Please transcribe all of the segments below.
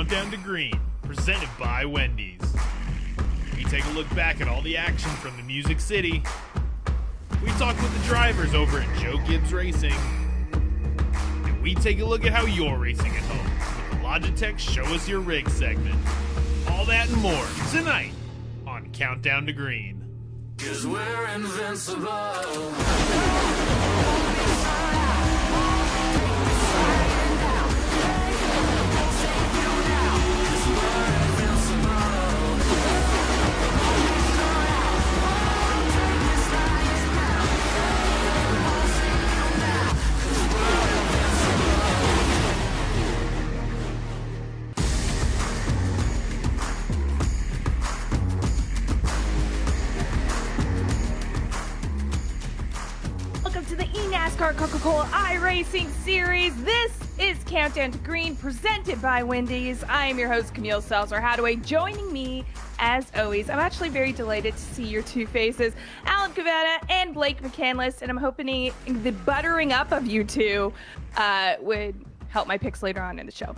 Countdown to Green, presented by Wendy's. We take a look back at all the action from the Music City. We talk with the drivers over at Joe Gibbs Racing. And we take a look at how you're racing at home with the Logitech Show Us Your Rig segment. All that and more tonight on Countdown to Green. 'Cause we're invincible. Welcome to the eNASCAR Coca-Cola iRacing series. This is Countdown to Green, presented by Wendy's. I am your host, Camille Salazar-Hadaway. Joining me, as always, I'm actually very delighted to see your two faces, Alan Cavetta and Blake McCandless, and I'm hoping the buttering up of you two would help my picks later on in the show.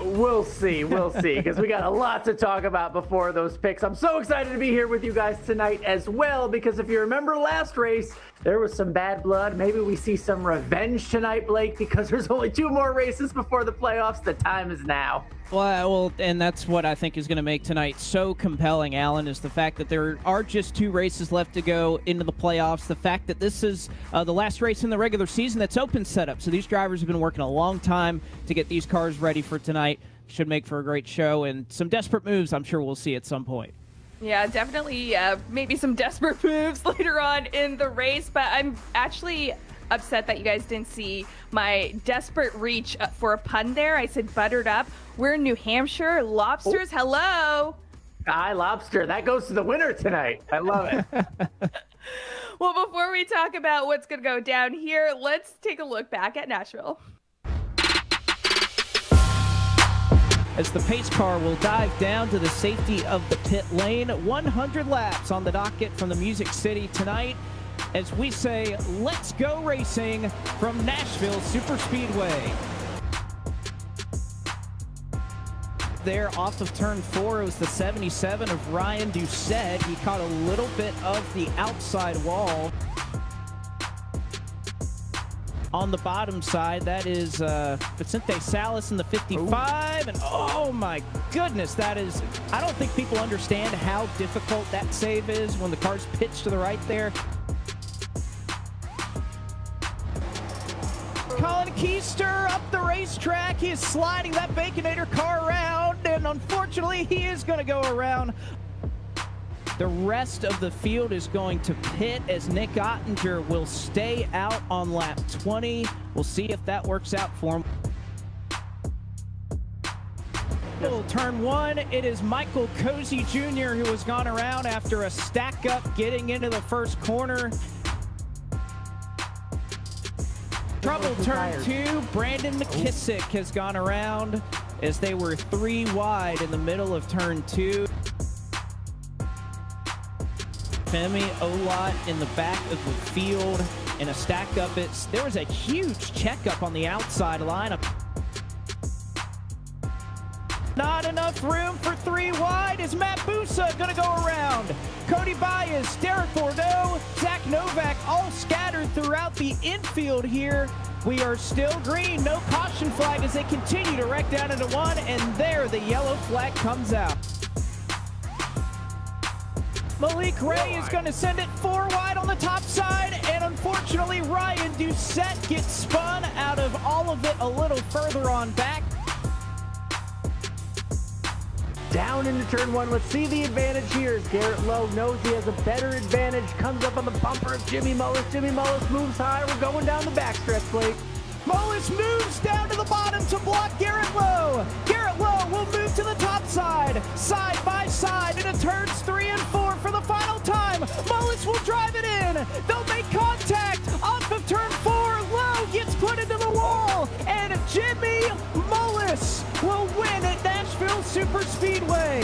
We'll see, because we got a lot to talk about before those picks. I'm so excited to be here with you guys tonight as well, because if you remember last race, there was some bad blood. Maybe we see some revenge tonight, Blake, because there's only 2 more races before the playoffs. The time is now. Well, and that's what I think is going to make tonight so compelling, Alan, is the fact that there are just 2 races left to go into the playoffs. The fact that this is the last race in the regular season that's open setup. So these drivers have been working a long time to get these cars ready for tonight. Should make for a great show, and some desperate moves I'm sure we'll see at some point. Yeah, definitely maybe some desperate moves later on in the race, but I'm actually upset that you guys didn't see my desperate reach for a pun there. I said buttered up. We're in New Hampshire. Lobsters, hello. Hi, Lobster. That goes to the winner tonight. I love it. Well, before we talk about what's going to go down here, let's take a look back at Nashville. As the pace car will dive down to the safety of the pit lane. 100 laps on the docket from the Music City tonight as we say, let's go racing from Nashville Super Speedway. There off of turn 4, it was the 77 of Ryan Doucette. He caught a little bit of the outside wall. On the bottom side, that is Vicente Salas in the 55. Ooh. And oh my goodness, that is, I don't think people understand how difficult that save is when the car's pitched to the right there. Colin Keister up the racetrack. He is sliding that Baconator car around, and unfortunately, he is going to go around. The rest of the field is going to pit as Nick Ottinger will stay out on lap 20. We'll see if that works out for him. Turn 1, it is Michael Cozy Jr. who has gone around after a stack up getting into the first corner. Trouble turn 2, Brandon McKissick has gone around as they were 3 wide in the middle of turn 2. Femi Olot in the back of the field in a stack up. There was a huge checkup on the outside lineup. Not enough room for 3 wide. Is Matt Busa going to go around? Cody Bias, Derek Bordeaux, Zach Novak all scattered throughout the infield here. We are still green. No caution flag as they continue to wreck down into 1, and there the yellow flag comes out. Malik Ray is going to send it 4 wide on the top side, and unfortunately Ryan Doucette gets spun out of all of it a little further on back. Down into turn 1. Let's see the advantage here. Garrett Lowe knows he has a better advantage. Comes up on the bumper of Jimmy Mullis. Jimmy Mullis moves high. We're going down the backstretch, Blake. Mullis moves down to the bottom to block Garrett Lowe. Garrett Lowe will move to the top side, side by side, into turns 3 and 4 for the final time. Mullis will drive it in. They'll make contact off of turn 4. Lowe gets put into the wall, and Jimmy Mullis will win at Nashville Super Speedway.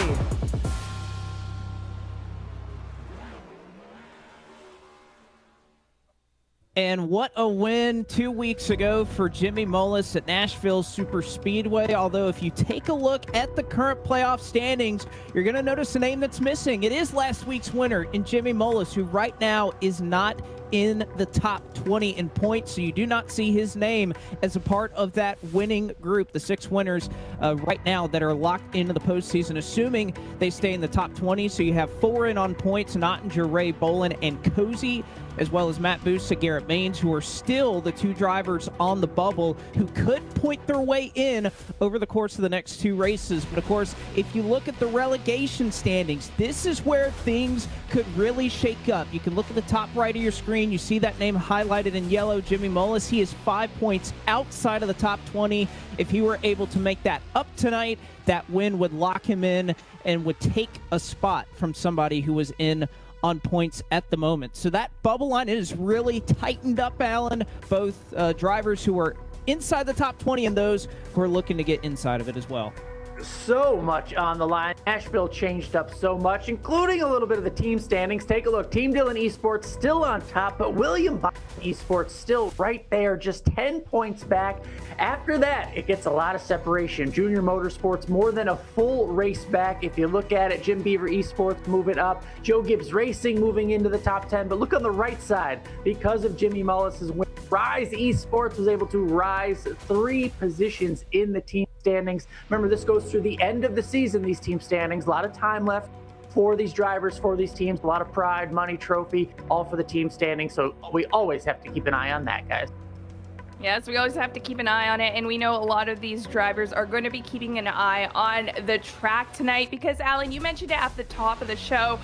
And what a win 2 weeks ago for Jimmy Mullis at Nashville Super Speedway. Although if you take a look at the current playoff standings, you're going to notice a name that's missing. It is last week's winner in Jimmy Mullis, who right now is not in the top 20 in points, so you do not see his name as a part of that winning group. The 6 winners right now that are locked into the postseason, assuming they stay in the top 20. So you have 4 in on points: Nottinger, Ray Bolin, and Cozy, as well as Matt Busa, Garrett Maines, who are still the 2 drivers on the bubble who could point their way in over the course of the next 2 races. But of course, if you look at the relegation standings, this is where things could really shake up. You can look at the top right of your screen. You see that name highlighted in yellow, Jimmy Mullis. He is 5 points outside of the top 20. If he were able to make that up tonight, that win would lock him in and would take a spot from somebody who was in on points at the moment. So that bubble line is really tightened up, Alan. Both drivers who are inside the top 20 and those who are looking to get inside of it as well. So much on the line. Nashville changed up so much, including a little bit of the team standings. Take a look. Team Dillon Esports still on top, but William Byron Esports still right there, just 10 points back. After that, it gets a lot of separation. Junior Motorsports more than a full race back. If you look at it, Jim Beaver Esports moving up. Joe Gibbs Racing moving into the top 10. But look on the right side, because of Jimmy Mullis's win, Rise Esports was able to rise 3 positions in the team standings. Remember, this goes through the end of the season, these team standings. A lot of time left for these drivers, for these teams. A lot of pride, money, trophy, all for the team standings. So we always have to keep an eye on that, guys. Yes, we always have to keep an eye on it, and we know a lot of these drivers are going to be keeping an eye on the track tonight because, Alan, you mentioned it at the top of the show.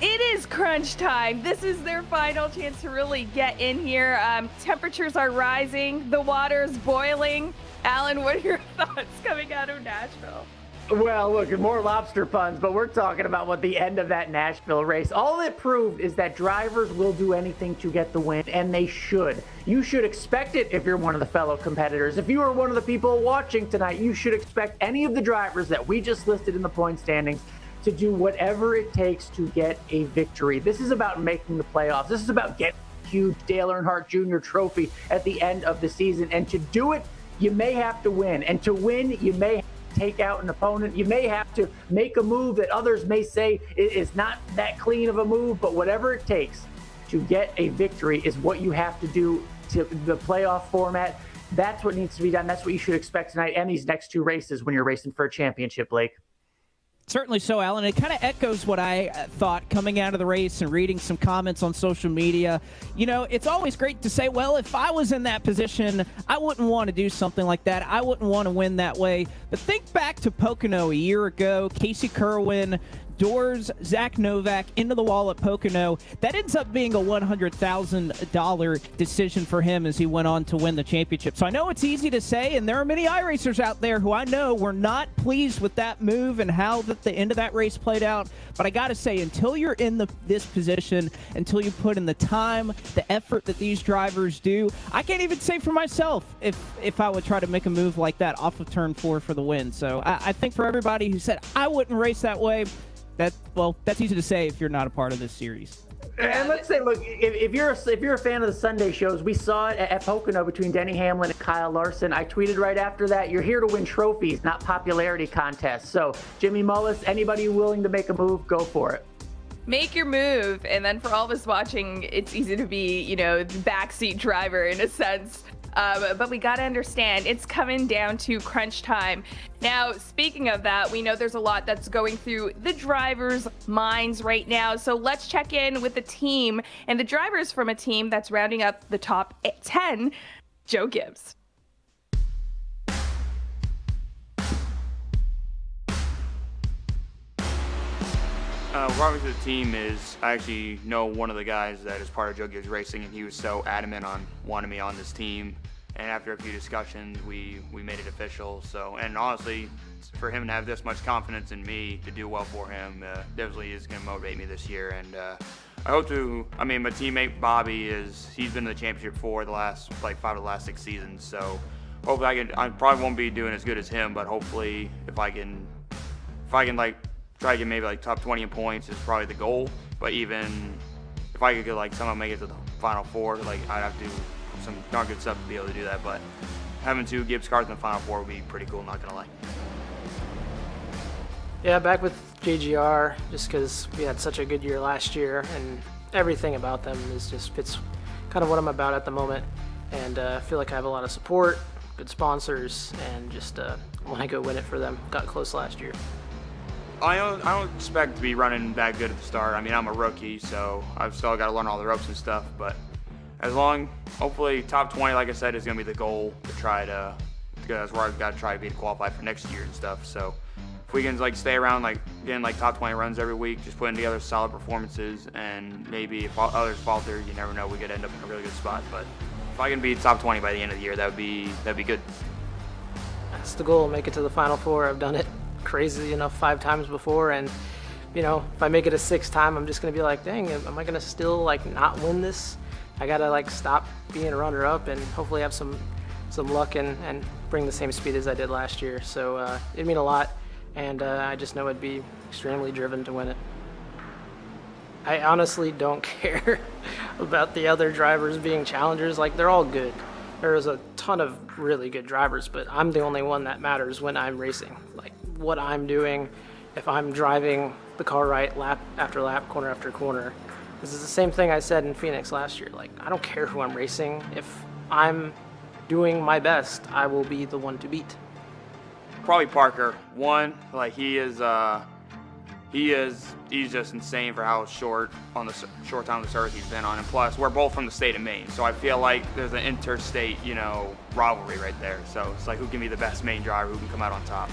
It is crunch time. This is their final chance to really get in here. Temperatures are rising. The water's boiling. Alan, what are your thoughts coming out of Nashville? Well, look, more lobster puns, but we're talking about what the end of that Nashville race. All it proved is that drivers will do anything to get the win, and they should. You should expect it if you're one of the fellow competitors. If you are one of the people watching tonight, you should expect any of the drivers that we just listed in the point standings to do whatever it takes to get a victory. This is about making the playoffs. This is about getting a huge Dale Earnhardt Jr. trophy at the end of the season. And to do it, you may have to win. And to win, you may have to take out an opponent. You may have to make a move that others may say is not that clean of a move, but whatever it takes to get a victory is what you have to do to the playoff format. That's what needs to be done. That's what you should expect tonight and these next 2 races when you're racing for a championship, Blake. Certainly so, Alan. It kind of echoes what I thought coming out of the race and reading some comments on social media. You know, it's always great to say, well, if I was in that position, I wouldn't want to do something like that. I wouldn't want to win that way. But think back to Pocono a year ago. Casey Kerwin doors Zach Novak into the wall at Pocono. That ends up being a $100,000 decision for him as he went on to win the championship. So I know it's easy to say, and there are many iRacers out there who I know were not pleased with that move and how the end of that race played out. But I got to say, until you're in this position, until you put in the time, the effort that these drivers do, I can't even say for myself if I would try to make a move like that off of turn 4 for the win. So I think for everybody who said, I wouldn't race that way, that's easy to say if you're not a part of this series. And let's say, look, if you're a fan of the Sunday shows, we saw it at Pocono between Denny Hamlin and Kyle Larson. I tweeted right after that, you're here to win trophies, not popularity contests. So, Jimmy Mullis, anybody willing to make a move, go for it. Make your move, and then for all of us watching, it's easy to be, the backseat driver in a sense. But we got to understand, it's coming down to crunch time. Now, speaking of that, we know there's a lot that's going through the drivers' minds right now. So let's check in with the team and the drivers from a team that's rounding up the top 10, Joe Gibbs. Robert to the team is, I actually know one of the guys that is part of Joe Gibbs Racing, and he was so adamant on wanting me on this team. And after a few discussions, we made it official. So, and honestly, for him to have this much confidence in me to do well for him, definitely is going to motivate me this year. And I hope to. I mean, my teammate Bobby he's been in the championship for the last 5 of the last 6 seasons. So, hopefully I probably won't be doing as good as him, but hopefully if I can try to get maybe top 20 in points is probably the goal. But even if if I could like somehow make it to the Final Four, like I'd have to do some darn good stuff to be able to do that. But having 2 Gibbs cars in the Final Four would be pretty cool, not gonna lie. Yeah, back with JGR, just because we had such a good year last year, and everything about them is just fits kind of what I'm about at the moment. And I feel like I have a lot of support, good sponsors, and just want to go win it for them. Got close last year. I don't expect to be running that good at the start. I mean, I'm a rookie, so I've still got to learn all the ropes and stuff. But hopefully, top 20, like I said, is going to be the goal to try to. That's where I've got to try to be to qualify for next year and stuff. So if we can like stay around, like getting like top 20 runs every week, just putting together solid performances, and maybe if others falter, you never know, we could end up in a really good spot. But if I can be top 20 by the end of the year, that'd be good. That's the goal. Make it to the Final Four. I've done it crazy enough 5 times before, and if I make it a 6th time, I'm just gonna be like, dang, am I gonna still like not win this? I gotta like stop being a runner-up and hopefully have some luck and bring the same speed as I did last year. So it'd mean a lot, and I just know I'd be extremely driven to win it. I honestly don't care about the other drivers being challengers. Like, they're all good. There's a ton of really good drivers, but I'm the only one that matters when I'm racing. Like, what I'm doing, if I'm driving the car right lap after lap, corner after corner. This is the same thing I said in Phoenix last year. Like, I don't care who I'm racing. If I'm doing my best, I will be the one to beat. Probably Parker. One, like he's just insane for how short time on the earth he's been on. And plus, we're both from the state of Maine, so I feel like there's an interstate, rivalry right there. So it's like, who can be the best Maine driver, who can come out on top?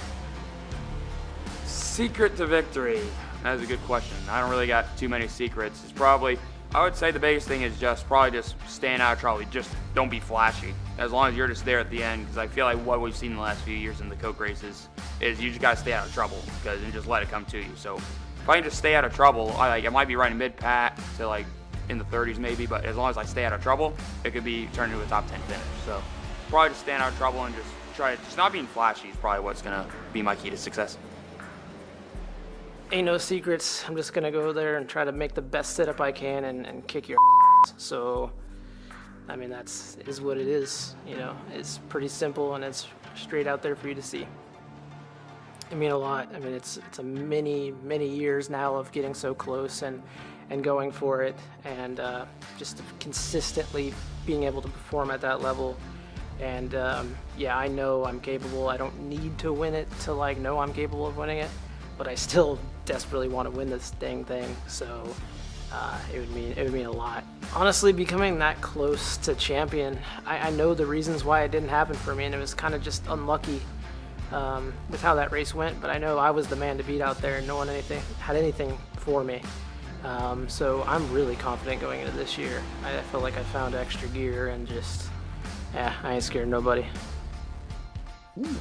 Secret to victory. That is a good question. I don't really got too many secrets. I would say the biggest thing is just staying out of trouble. Just don't be flashy. As long as you're just there at the end, because I feel like what we've seen in the last few years in the Coke races is you just got to stay out of trouble and just let it come to you. So if I can just stay out of trouble, I might be running mid-pack to like in the 30s maybe, but as long as I stay out of trouble, it could be turned into a top 10 finish. So probably just staying out of trouble and just not being flashy is probably what's going to be my key to success. Ain't no secrets. I'm just gonna go there and try to make the best setup I can and kick your ass. So, I mean, is what it is. It's pretty simple and it's straight out there for you to see. I mean, a lot. I mean, it's a many years now of getting so close and going for it, and just consistently being able to perform at that level. And I know I'm capable. I don't need to win it to know I'm capable of winning it, but I still desperately want to win this dang thing. So it would mean a lot. Honestly, becoming that close to champion, I know the reasons why it didn't happen for me, and it was kind of just unlucky with how that race went. But I know I was the man to beat out there, and no one had anything for me. So I'm really confident going into this year. I feel like I found extra gear and just, I ain't scared of nobody. Ooh.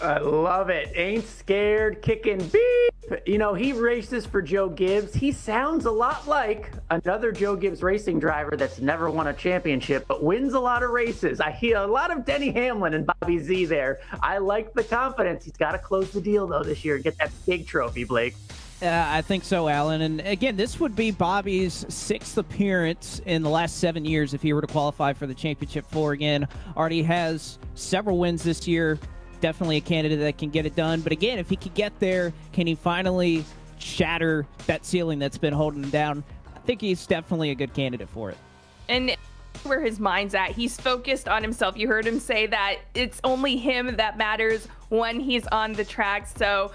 I love it. Ain't scared, kicking beep. He races for Joe Gibbs. He sounds a lot like another Joe Gibbs racing driver that's never won a championship, but wins a lot of races. I hear a lot of Denny Hamlin and Bobby Z there. I like the confidence. He's got to close the deal, though, this year and get that big trophy, Blake. I think so, Alan. And again, this would be Bobby's 6th appearance in the last 7 years if he were to qualify for the championship floor again. Already has several wins this year. Definitely a candidate that can get it done. But again, if he can get there, can he finally shatter that ceiling that's been holding him down? I think he's definitely a good candidate for it. And where his mind's at, he's focused on himself. You heard him say that it's only him that matters when he's on the track. So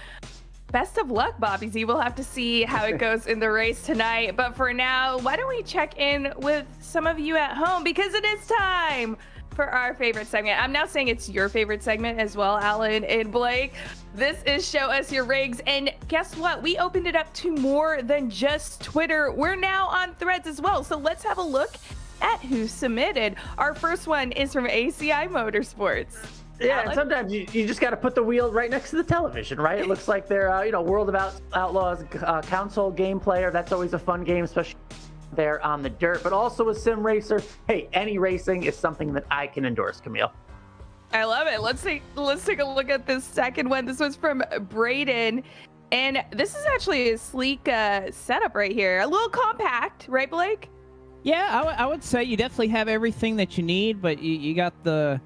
best of luck, Bobby Z. We'll have to see how it goes in the race tonight. But for now, why don't we check in with some of you at home, because it is time for our favorite segment. I'm now saying it's your favorite segment as well, Alan and Blake. This is Show Us Your Rigs, and guess what? We opened it up to more than just Twitter. We're now on Threads as well, so let's have a look at who submitted. Our first one is from ACI Motorsports. Yeah, and sometimes you just got to put the wheel right next to the television, right? It looks like they're, World of Outlaws console game player. That's always a fun game, especially there on the dirt, but also a sim racer. Hey, any racing is something that I can endorse, Camille. I love it. Let's take a look at this second one. This was from Braden. And this is actually a sleek setup right here. A little compact, right, Blake? Yeah, I would say you definitely have everything that you need, but you got the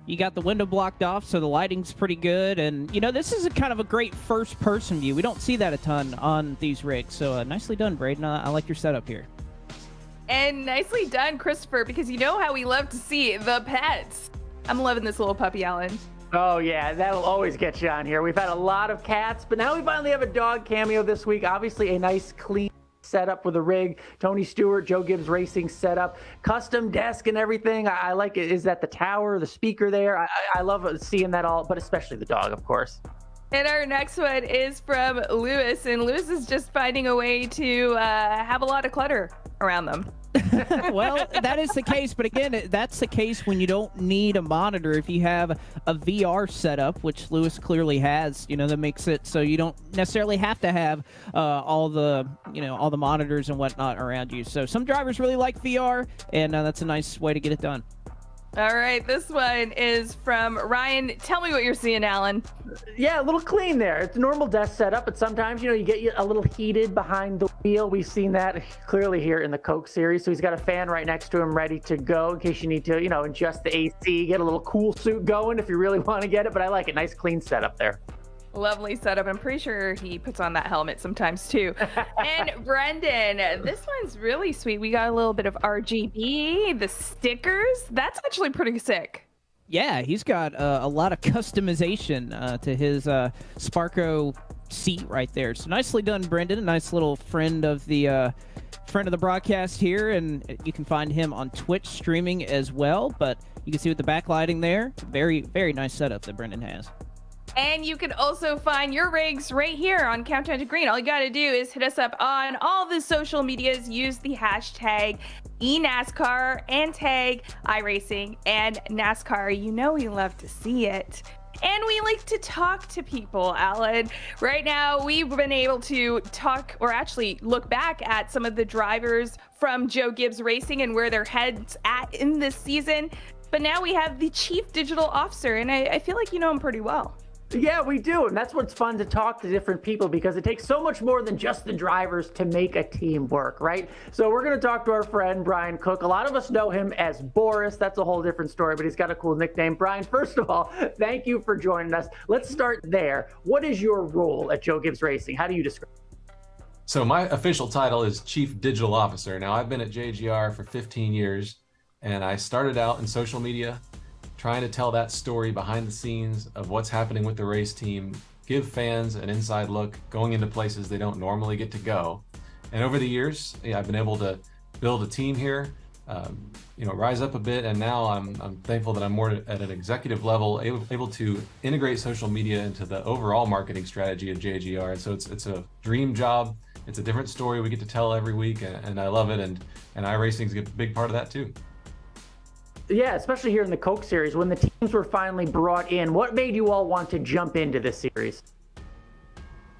window blocked off, so the lighting's pretty good. And, you know, this is a kind of a great first-person view. We don't see that a ton on these rigs, so nicely done, Braden. I like your setup here. And nicely done, Christopher, because you know how we love to see the pets. I'm loving this little puppy, Alan. Oh, yeah, that'll always get you on here. We've had a lot of cats, but now we finally have a dog cameo this week. Obviously, a nice, clean setup with a rig. Tony Stewart, Joe Gibbs Racing setup, custom desk and everything. I like it. Is that the tower, the speaker there? I love seeing that all, but especially the dog, of course. And our next one is from Lewis, and Lewis is just finding a way to have a lot of clutter around them. Well, that is the case, but again, that's the case when you don't need a monitor. If you have a VR setup, which Lewis clearly has, you know, that makes it so you don't necessarily have to have all the monitors and whatnot around you. So some drivers really like VR, and that's a nice way to get it done. All right, this one is from Ryan. Tell me what you're seeing, Alan. Yeah, a little clean there. It's a normal desk setup, but sometimes, you get a little heated behind the wheel. We've seen that clearly here in the Coke series. So he's got a fan right next to him ready to go in case you need to, adjust the AC, get a little cool suit going if you really want to get it. But I like it. Nice, clean setup there. Lovely setup. I'm pretty sure he puts on that helmet sometimes too. And Brendan, this one's really sweet. We got a little bit of RGB, the stickers. That's actually pretty sick. Yeah, he's got a lot of customization to his Sparko seat right there. So nicely done, Brendan. A nice little friend of the broadcast here, and you can find him on Twitch streaming as well. But you can see with the backlighting there, very, very nice setup that Brendan has. And you can also find your rigs right here on Countdown to Green. All you got to do is hit us up on all the social medias, use the hashtag eNASCAR and tag iRacing and NASCAR. You know we love to see it. And we like to talk to people, Alan. Right now, we've been able to talk, or actually look back at some of the drivers from Joe Gibbs Racing and where their heads at in this season. But now we have the Chief Digital Officer, and I feel like you know him pretty well. Yeah, we do. And that's what's fun to talk to different people, because it takes so much more than just the drivers to make a team work, right? So we're going to talk to our friend, Brian Cook. A lot of us know him as Boris. That's a whole different story, but he's got a cool nickname. Brian, first of all, thank you for joining us. Let's start there. What is your role at Joe Gibbs Racing? How do you describe it? So my official title is Chief Digital Officer. Now, I've been at JGR for 15 years, and I started out in social media, trying to tell that story behind the scenes of what's happening with the race team, give fans an inside look going into places they don't normally get to go. And over the years, I've been able to build a team here, rise up a bit, and now I'm thankful that I'm more at an executive level, able to integrate social media into the overall marketing strategy of JGR. So it's a dream job. It's a different story we get to tell every week, and I love it, and iRacing is a big part of that too. Yeah, especially here in the Coke series, when the teams were finally brought in, what made you all want to jump into this series?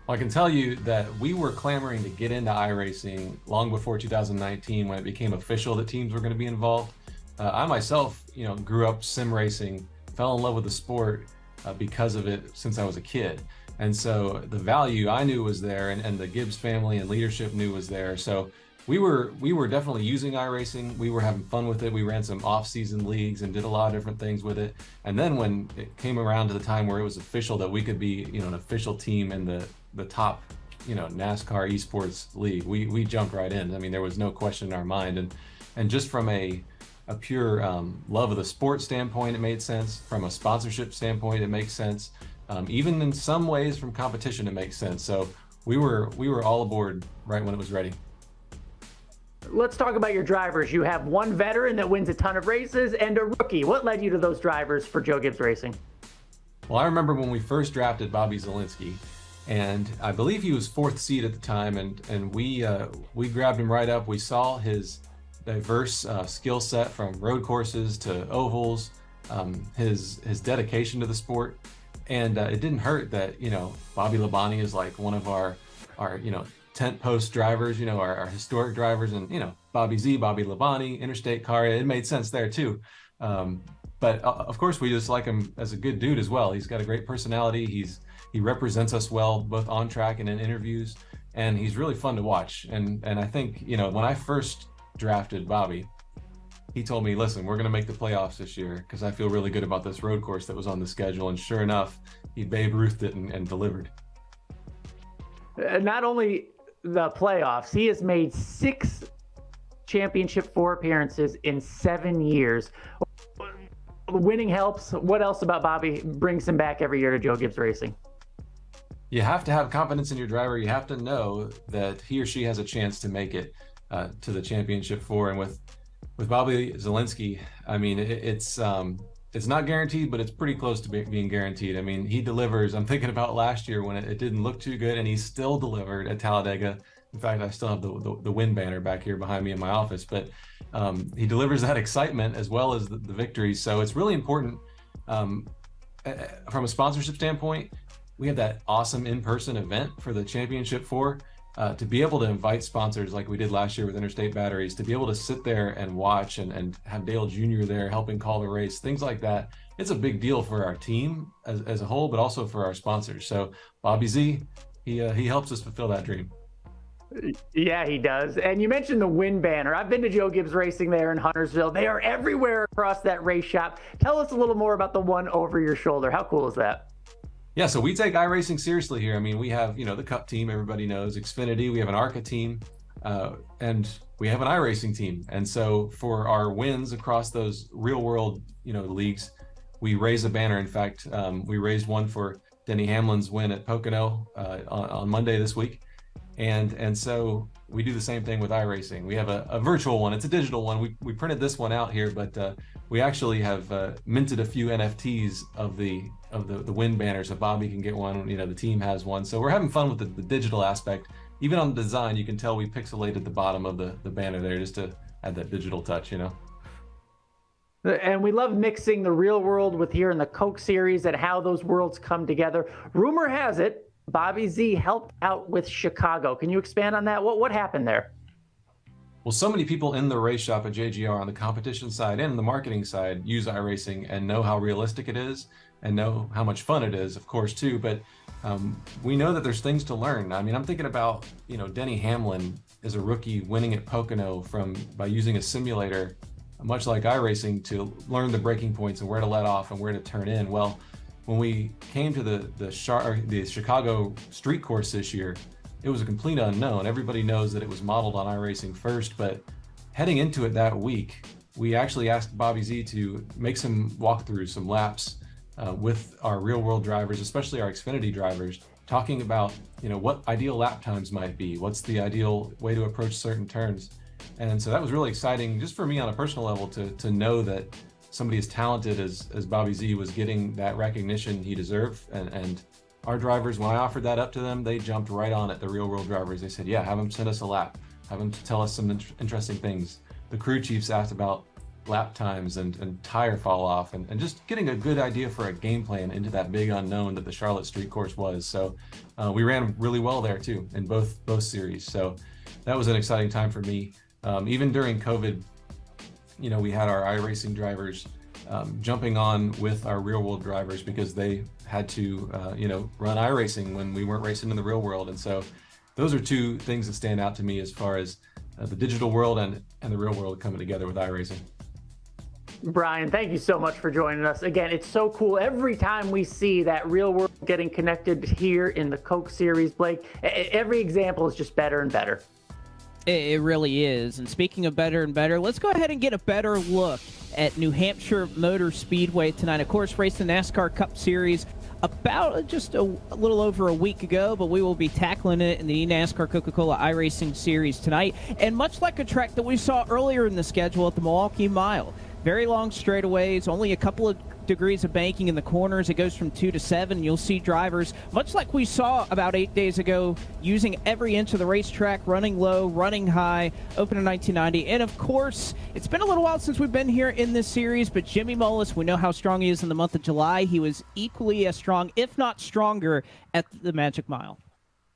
Well, I can tell you that we were clamoring to get into iRacing long before 2019, when it became official that teams were going to be involved. I myself, grew up sim racing, fell in love with the sport because of it since I was a kid. And so the value I knew was there, and the Gibbs family and leadership knew was there. So we were definitely using iRacing. We were having fun with it. We ran some off-season leagues and did a lot of different things with it. And then when it came around to the time where it was official that we could be, an official team in the top, NASCAR esports league, we jumped right in. I mean, there was no question in our mind. And just from a pure love of the sport standpoint, it made sense. From a sponsorship standpoint, it makes sense. Even in some ways from competition, it makes sense. So we were all aboard right when it was ready. Let's talk about your drivers. You have one veteran that wins a ton of races and a rookie. What led you to those drivers for Joe Gibbs Racing? Well, I remember when we first drafted Bobby Zielinski, and I believe he was 4th seed at the time, and we grabbed him right up. We saw his diverse skill set from road courses to ovals, his dedication to the sport, and it didn't hurt that Bobby Labonte is like one of our tent post drivers, our historic drivers, and Bobby Z, Bobby Labonte, Interstate Car. It made sense there too. But of course, we just like him as a good dude as well. He's got a great personality. He represents us well, both on track and in interviews, and he's really fun to watch. And I think, you know, when I first drafted Bobby, he told me, listen, we're going to make the playoffs this year because I feel really good about this road course that was on the schedule. And sure enough, he Babe Ruthed it and delivered. Not only the playoffs, he has made 6 Championship 4 appearances in 7 years. Winning helps. What else about Bobby brings him back every year to Joe Gibbs Racing? You have to have confidence in your driver. You have to know that he or she has a chance to make it to the Championship 4. And with Bobby Zielinski, I mean, it's not guaranteed, but it's pretty close to being guaranteed. I mean, he delivers. I'm thinking about last year when it didn't look too good, and he still delivered at Talladega. In fact, I still have the win banner back here behind me in my office, but he delivers that excitement as well as the victories. So it's really important from a sponsorship standpoint. We have that awesome in-person event for the Championship 4. To be able to invite sponsors like we did last year with Interstate Batteries, to be able to sit there and watch and have Dale Jr. there helping call the race, things like that, it's a big deal for our team as a whole, but also for our sponsors. So Bobby Z, he helps us fulfill that dream. Yeah, he does. And you mentioned the win banner. I've been to Joe Gibbs Racing there in Huntersville. They are everywhere across that race shop. Tell us a little more about the one over your shoulder. How cool is that? Yeah, so we take iRacing seriously here. I mean, we have, you know, the Cup team, everybody knows, Xfinity, we have an ARCA team, and we have an iRacing team. And so for our wins across those real world, you know, leagues, we raise a banner. In fact, we raised one for Denny Hamlin's win at Pocono on Monday this week. And so we do the same thing with iRacing. We have a virtual one. It's a digital one. We printed this one out here, but we actually have minted a few NFTs of the win banner, so Bobby can get one. You know, the team has one. So we're having fun with the digital aspect. Even on the design, you can tell we pixelated the bottom of the banner there just to add that digital touch, you know. And we love mixing the real world with here in the Coke series and how those worlds come together. Rumor has it Bobby Z helped out with Chicago. Can you expand on that? What happened there? Well, so many people in the race shop at JGR on the competition side and the marketing side use iRacing and know how realistic it is and know how much fun it is, of course, too. But we know that there's things to learn. I mean, I'm thinking about, you know, Denny Hamlin is a rookie winning at Pocono by using a simulator, much like iRacing, to learn the breaking points and where to let off and where to turn in. Well, when we came to the Chicago street course this year, it was a complete unknown. Everybody knows that it was modeled on iRacing first, but heading into it that week, we actually asked Bobby Z to make some walkthroughs, some laps with our real world drivers, especially our Xfinity drivers, talking about, you know, what ideal lap times might be, what's the ideal way to approach certain turns. And so that was really exciting just for me on a personal level to know that somebody as talented as Bobby Z was getting that recognition he deserved. And our drivers, when I offered that up to them, they jumped right on it, the real world drivers. They said, yeah, have them send us a lap, have them tell us some interesting things. The crew chiefs asked about lap times and tire fall off and just getting a good idea for a game plan into that big unknown that the Charlotte street course was. So we ran really well there too in both series. So that was an exciting time for me. Even during COVID, you know, we had our iRacing drivers jumping on with our real world drivers because they had to, you know, run iRacing when we weren't racing in the real world. And so those are two things that stand out to me as far as the digital world and the real world coming together with iRacing. Brian, thank you so much for joining us. Again, it's so cool. Every time we see that real world getting connected here in the Coke series, Blake, every example is just better and better. It really is. And speaking of better and better, let's go ahead and get a better look at New Hampshire Motor Speedway tonight. Of course, raced the NASCAR Cup Series about just a little over a week ago, but we will be tackling it in the eNASCAR Coca-Cola iRacing Series tonight. And much like a track that we saw earlier in the schedule at the Milwaukee Mile, very long straightaways, only a couple of degrees of banking in the corners. It goes from 2 to 7. You'll see drivers, much like we saw about 8 days ago, using every inch of the racetrack, running low, running high, open in 1990. And of course, it's been a little while since we've been here in this series, but Jimmy Mullis, we know how strong he is in the month of July. He was equally as strong, if not stronger, at the Magic Mile.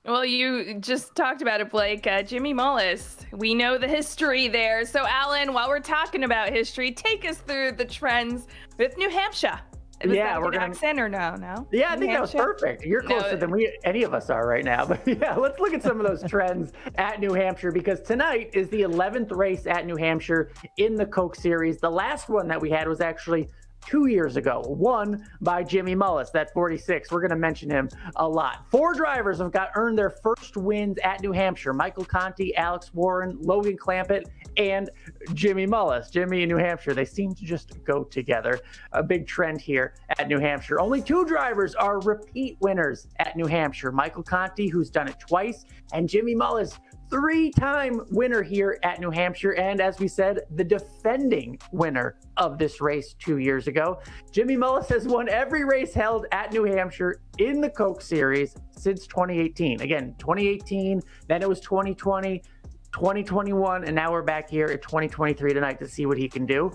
Well, you just talked about it, Blake. Jimmy Mullis. We know the history there. So, Alan, while we're talking about history, take us through the trends with New Hampshire. Was that we're an gonna. accent or no? Yeah, I New think that was Hampshire? perfect. You're No, closer than any of us are right now. But yeah, let's look at some of those trends at New Hampshire, because tonight is the 11th race at New Hampshire in the Coke Series. The last one that we had was actually 2 years ago, won by Jimmy Mullis, that 46. We're going to mention him a lot. 4 drivers have earned their first wins at New Hampshire: Michael Conti, Alex Warren, Logan Clampett, and Jimmy Mullis. Jimmy and New Hampshire, they seem to just go together. A big trend here at New Hampshire. Only 2 drivers are repeat winners at New Hampshire: Michael Conti, who's done it twice, and Jimmy Mullis, 3-time winner here at New Hampshire, and as we said, the defending winner of this race 2 years ago. Jimmy Mullis has won every race held at New Hampshire in the Coke Series since 2018. Again, 2018, then it was 2020, 2021, and now we're back here at 2023 tonight to see what he can do.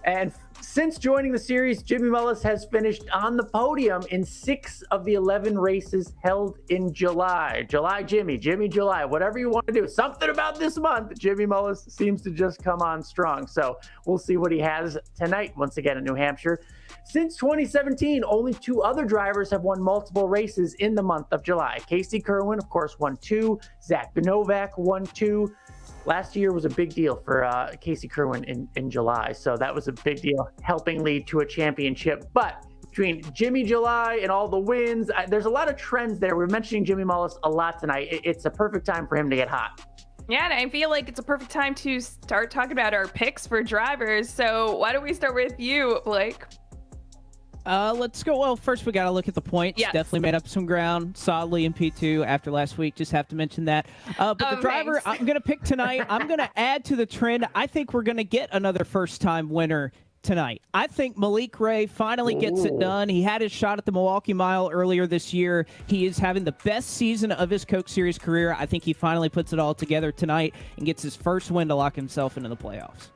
And since joining the series, Jimmy Mullis has finished on the podium in 6 of the 11 races held in July. Jimmy, July, whatever you want to do. Something about this month, Jimmy Mullis seems to just come on strong. So we'll see what he has tonight, once again, in New Hampshire. Since 2017, only 2 other drivers have won multiple races in the month of July. Casey Kerwin, of course, won 2. Zach Novak won 2. Last year was a big deal for Casey Kerwin in July, so that was a big deal, helping lead to a championship. But between Jimmy July and all the wins, there's a lot of trends there. We're mentioning Jimmy Mullis a lot tonight. It's a perfect time for him to get hot. Yeah, and I feel like it's a perfect time to start talking about our picks for drivers. So why don't we start with you, Blake? Let's go. Well, first we got to look at the points. Yes. Definitely made up some ground solidly in P2 after last week. Just have to mention that. But the driver thanks. I'm going to pick tonight, I'm going to add to the trend. I think we're going to get another first-time winner tonight. I think Malik Ray finally gets it done. He had his shot at the Milwaukee Mile earlier this year. He is having the best season of his Coke Series career. I think he finally puts it all together tonight and gets his first win to lock himself into the playoffs.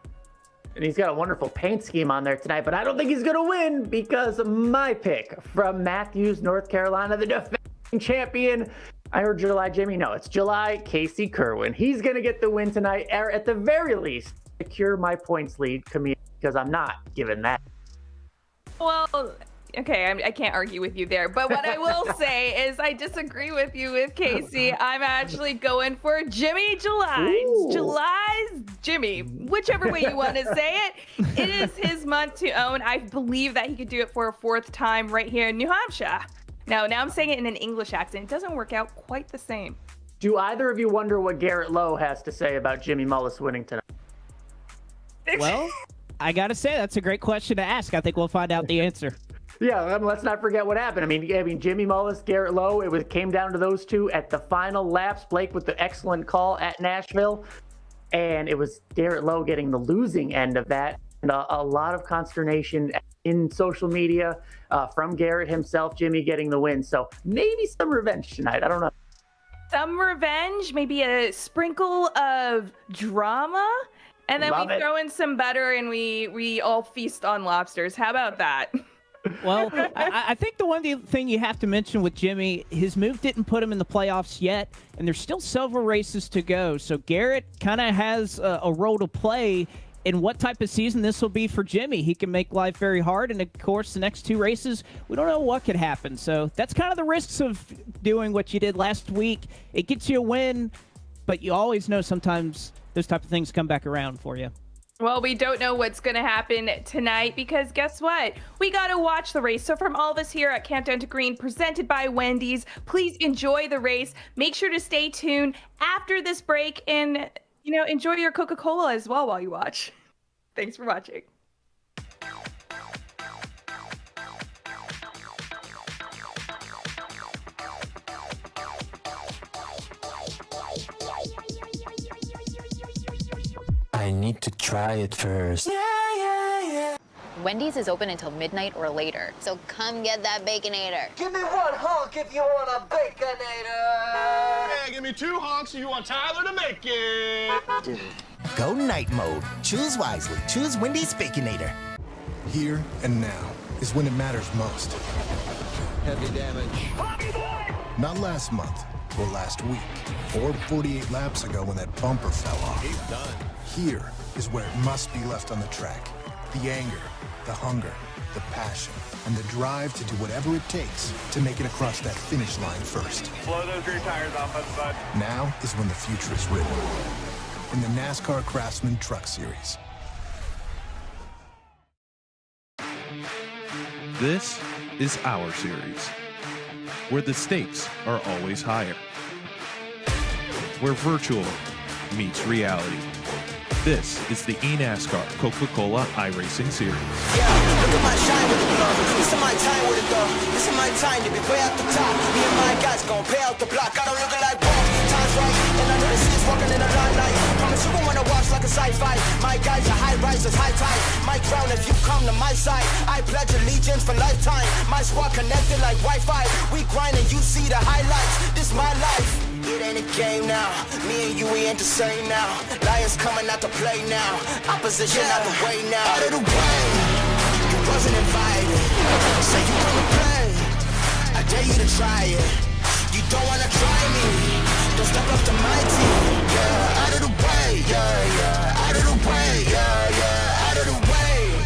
And he's got a wonderful paint scheme on there tonight, but I don't think he's going to win because my pick from Matthews, North Carolina, the defending champion. I heard July Jimmy. No, it's July Casey Kerwin. He's going to get the win tonight, or at the very least, secure my points lead, Camille, because I'm not giving that. Well, okay, I can't argue with you there. But what I will say is I disagree with you with Casey. I'm actually going for Jimmy July. Ooh. July's Jimmy, whichever way you want to say it. It is his month to own. I believe that he could do it for a 4th time right here in New Hampshire. Now I'm saying it in an English accent. It doesn't work out quite the same. Do either of you wonder what Garrett Lowe has to say about Jimmy Mullis winning tonight? Well, I got to say, that's a great question to ask. I think we'll find out the answer. Yeah, let's not forget what happened. I mean, Jimmy Mullis, Garrett Lowe, came down to those 2 at the final laps. Blake with the excellent call at Nashville. And it was Garrett Lowe getting the losing end of that. And a lot of consternation in social media from Garrett himself, Jimmy getting the win. So maybe some revenge tonight. I don't know. Some revenge, maybe a sprinkle of drama. And then Love we it. throw in some butter and we all feast on lobsters. How about that? Well, I think the one thing you have to mention with Jimmy, his move didn't put him in the playoffs yet, and there's still several races to go. So Garrett kind of has a role to play in what type of season this will be for Jimmy. He can make life very hard, and of course, the next 2 races, we don't know what could happen. So that's kind of the risks of doing what you did last week. It gets you a win, but you always know sometimes those type of things come back around for you. Well, we don't know what's going to happen tonight because guess what? We got to watch the race. So from all of us here at Countdown to Green, presented by Wendy's, please enjoy the race. Make sure to stay tuned after this break and, enjoy your Coca-Cola as well while you watch. Thanks for watching. I need to try it first. Wendy's is open until midnight or later, so come get that Baconator. Give me 1 honk if you want a Baconator. Hey, give me 2 honks if you want Tyler to make it. Go night mode. Choose wisely. Choose Wendy's Baconator. Here and now is when it matters most. Heavy damage. Not last month, Singapore last week, or 48 laps ago when that bumper fell off. He's done. Here is where it must be left on the track. The anger, the hunger, the passion, and the drive to do whatever it takes to make it across that finish line first. Blow those rear tires off us, bud. Now is when the future is written. In the NASCAR Craftsman Truck Series. This is our series, where the stakes are always higher, where virtual meets reality. This is the eNASCAR Coca-Cola iRacing Series. Yeah, look at my shine with the blow. This is my time with it though. This is my time to be way at the top. Me and my guys gon' pay out the block. I don't look like both. Time's right, and I know the city's walking in a limelight. Promise you won't wanna watch like a sci-fi. My guys are high risers, high tide. My crown if you come to my side. I pledge allegiance for lifetime. My squad connected like Wi-Fi. We grind and you see the highlights. This my life. It ain't a game now. Me and you, we ain't the same now. Lions coming out to play now. Opposition out the way now. Out of the way. You wasn't invited. Say you wanna play. I dare you to try it. You don't wanna try me. Don't step up to my team. Yeah, out of the way. Yeah, yeah. Out of the way. Yeah, yeah. Out of the way.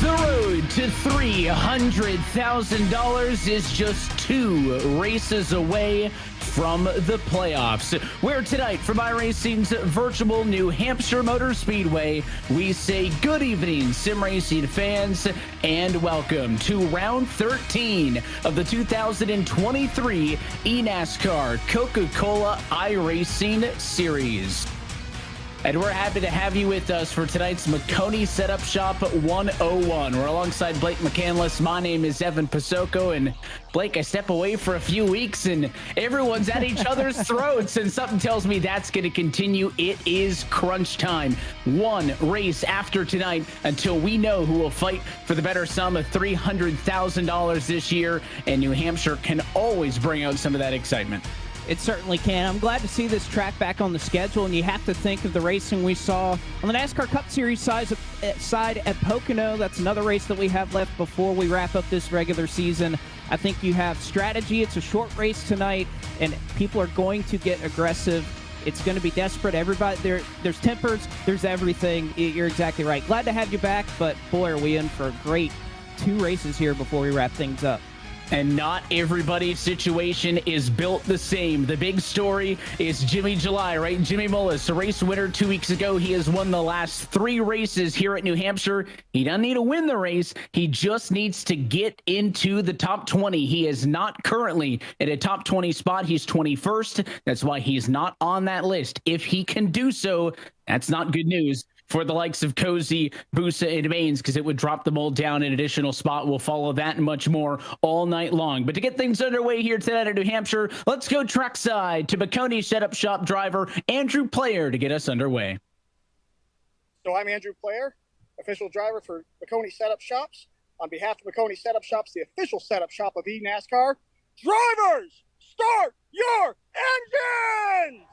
The road to $300,000 is just 2 races away from the playoffs, where tonight from iRacing's virtual New Hampshire Motor Speedway, we say good evening, sim racing fans, and welcome to round 13 of the 2023 eNASCAR Coca-Cola iRacing Series. And we're happy to have you with us for tonight's Makoni Setup Shop 101. We're alongside Blake McCandless. My name is Evan Pasoko. And Blake, I step away for a few weeks and everyone's at each other's throats. And something tells me that's going to continue. It is crunch time. 1 race after tonight until we know who will fight for the better sum of $300,000 this year. And New Hampshire can always bring out some of that excitement. It certainly can. I'm glad to see this track back on the schedule, and you have to think of the racing we saw on the NASCAR Cup Series side at Pocono. That's another race that we have left before we wrap up this regular season. I think you have strategy. It's a short race tonight, and people are going to get aggressive. It's going to be desperate. Everybody, there's tempers, there's everything. You're exactly right. Glad to have you back, but boy, are we in for a great 2 races here before we wrap things up. And not everybody's situation is built the same. The big story is Jimmy July, right? Jimmy Mullis, a race winner 2 weeks ago. He has won the last 3 races here at New Hampshire. He doesn't need to win the race. He just needs to get into the top 20. He is not currently at a top 20 spot. He's 21st. That's why he's not on that list. If he can do so, that's not good news for the likes of Cozy, Busa, and Baines, because it would drop them all down an additional spot. We'll follow that and much more all night long. But to get things underway here tonight in New Hampshire, let's go trackside to Makoni Setup Shop driver Andrew Player to get us underway. So I'm Andrew Player, official driver for Makoni Setup Shops. On behalf of Makoni Setup Shops, the official setup shop of eNASCAR, drivers, start your engines!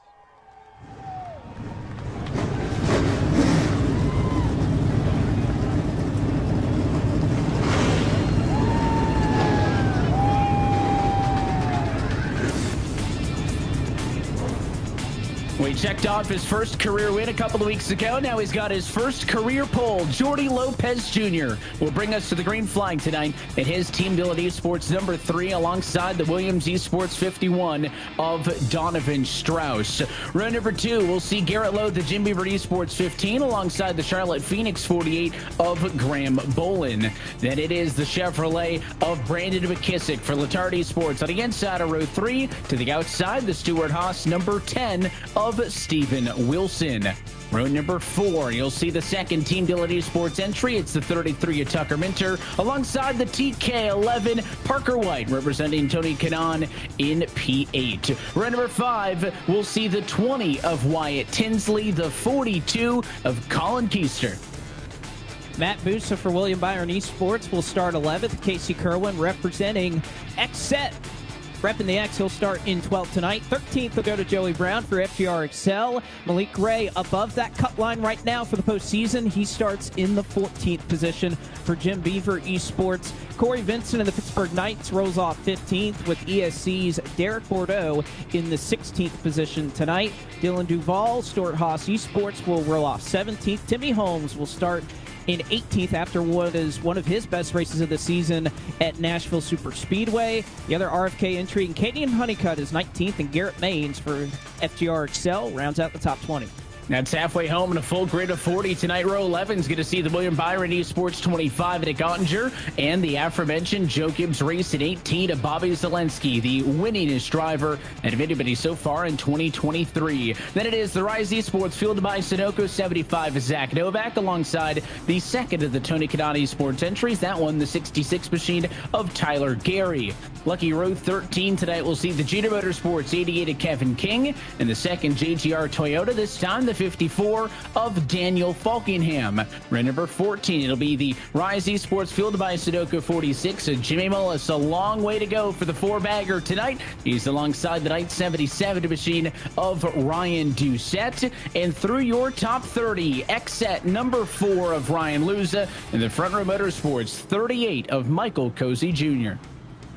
We checked off his first career win a couple of weeks ago. Now he's got his first career pole. Jordy Lopez Jr. will bring us to the green flag tonight at his Team Dillard Esports number 3 alongside the Williams Esports 51 of Donovan Strauss. Row number 2, we'll see Garrett Lowe, the Jim Beaver Esports 15 alongside the Charlotte Phoenix 48 of Graham Bolin. Then it is the Chevrolet of Brandon McKissick for Letard Esports on the inside of row 3. To the outside, the Stuart Haas number 10 of Stephen Wilson. Row number 4, you'll see the second Team Dillard Esports entry. It's the 33 of Tucker Minter alongside the TK11 Parker White representing Tony Kanon in P8. Row number 5, we'll see the 20 of Wyatt Tinsley, the 42 of Colin Keister. Matt Busa for William Byron Esports will start 11th. Casey Kerwin representing XSET repping the X. He'll start in 12th tonight. 13th will go to Joey Brown for FGR Excel. Malik Ray above that cut line right now for the postseason. He starts in the 14th position for Jim Beaver Esports. Corey Vincent of the Pittsburgh Knights rolls off 15th with ESC's Derek Bordeaux in the 16th position tonight. Dylan Duvall, Stuart Haas Esports will roll off 17th. Timmy Holmes will start in 18th after what is one of his best races of the season at Nashville Super Speedway. The other RFK entry, and Cadian Honeycutt is 19th, and Garrett Maines for FGR Excel rounds out the top 20. That's halfway home in a full grid of 40 tonight. Row 11 is going to see the William Byron Esports 25 at Gottinger and the aforementioned Joe Gibbs race at 18 of Bobby Zelensky, the winningest driver and of anybody so far in 2023. Then it is the Rise Esports fielded by Sunoco 75 Zach Novak alongside the second of the Tony Kanata Esports entries. That one, the 66 machine of Tyler Gary. Lucky row 13 tonight will see the Jeter Motorsports 88 of Kevin King and the second JGR Toyota, this time the 54 of Daniel Falkingham. Row number 14, it'll be the Rise Esports fielded by Sudoku 46 of Jimmy Mullis. A long way to go for the four-bagger tonight. He's alongside the Knight 77 machine of Ryan Doucette. And through your top 30, X at number 4 of Ryan Luza and the Front Row Motorsports 38 of Michael Cozy Jr.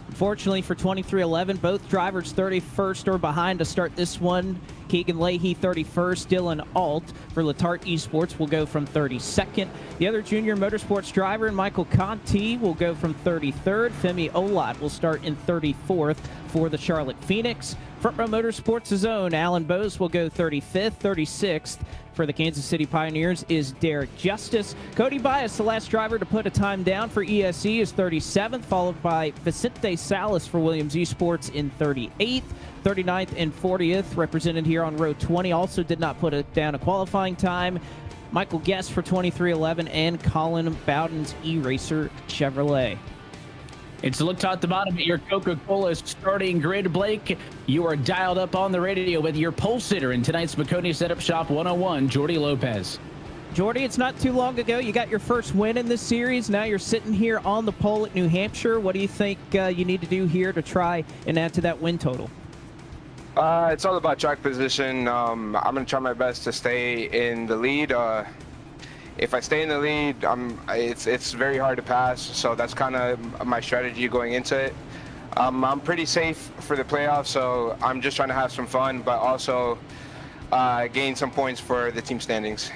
Unfortunately for 2311, both drivers 31st or behind to start this one. Keegan Leahy 31st, Dylan Alt for Letarte Esports will go from 32nd. The other junior motorsports driver, Michael Conti, will go from 33rd. Femi Olot will start in 34th for the Charlotte Phoenix. Front Row Motorsports' own Alan Bose will go 35th. 36th for the Kansas City Pioneers is Derek Justice. Cody Bias, the last driver to put a time down for ESE, is 37th, followed by Vicente Salas for Williams Esports in 38th. 39th and 40th represented here on row 20 also did not put down a qualifying time. Michael Guest for 2311 and Colin Bowden's E-Racer Chevrolet. It's a look top to bottom at your Coca-Cola starting grid. Blake, you are dialed up on the radio with your pole sitter in tonight's McConey Setup Shop 101, Jordy Lopez. Jordy, it's not too long ago you got your first win in this series. Now you're sitting here on the pole at New Hampshire. What do you think you need to do here to try and add to that win total? It's all about track position. I'm going to try my best to stay in the lead. If I stay in the lead, it's very hard to pass, so that's kind of my strategy going into it. I'm pretty safe for the playoffs, so I'm just trying to have some fun, but also gain some points for the team standings.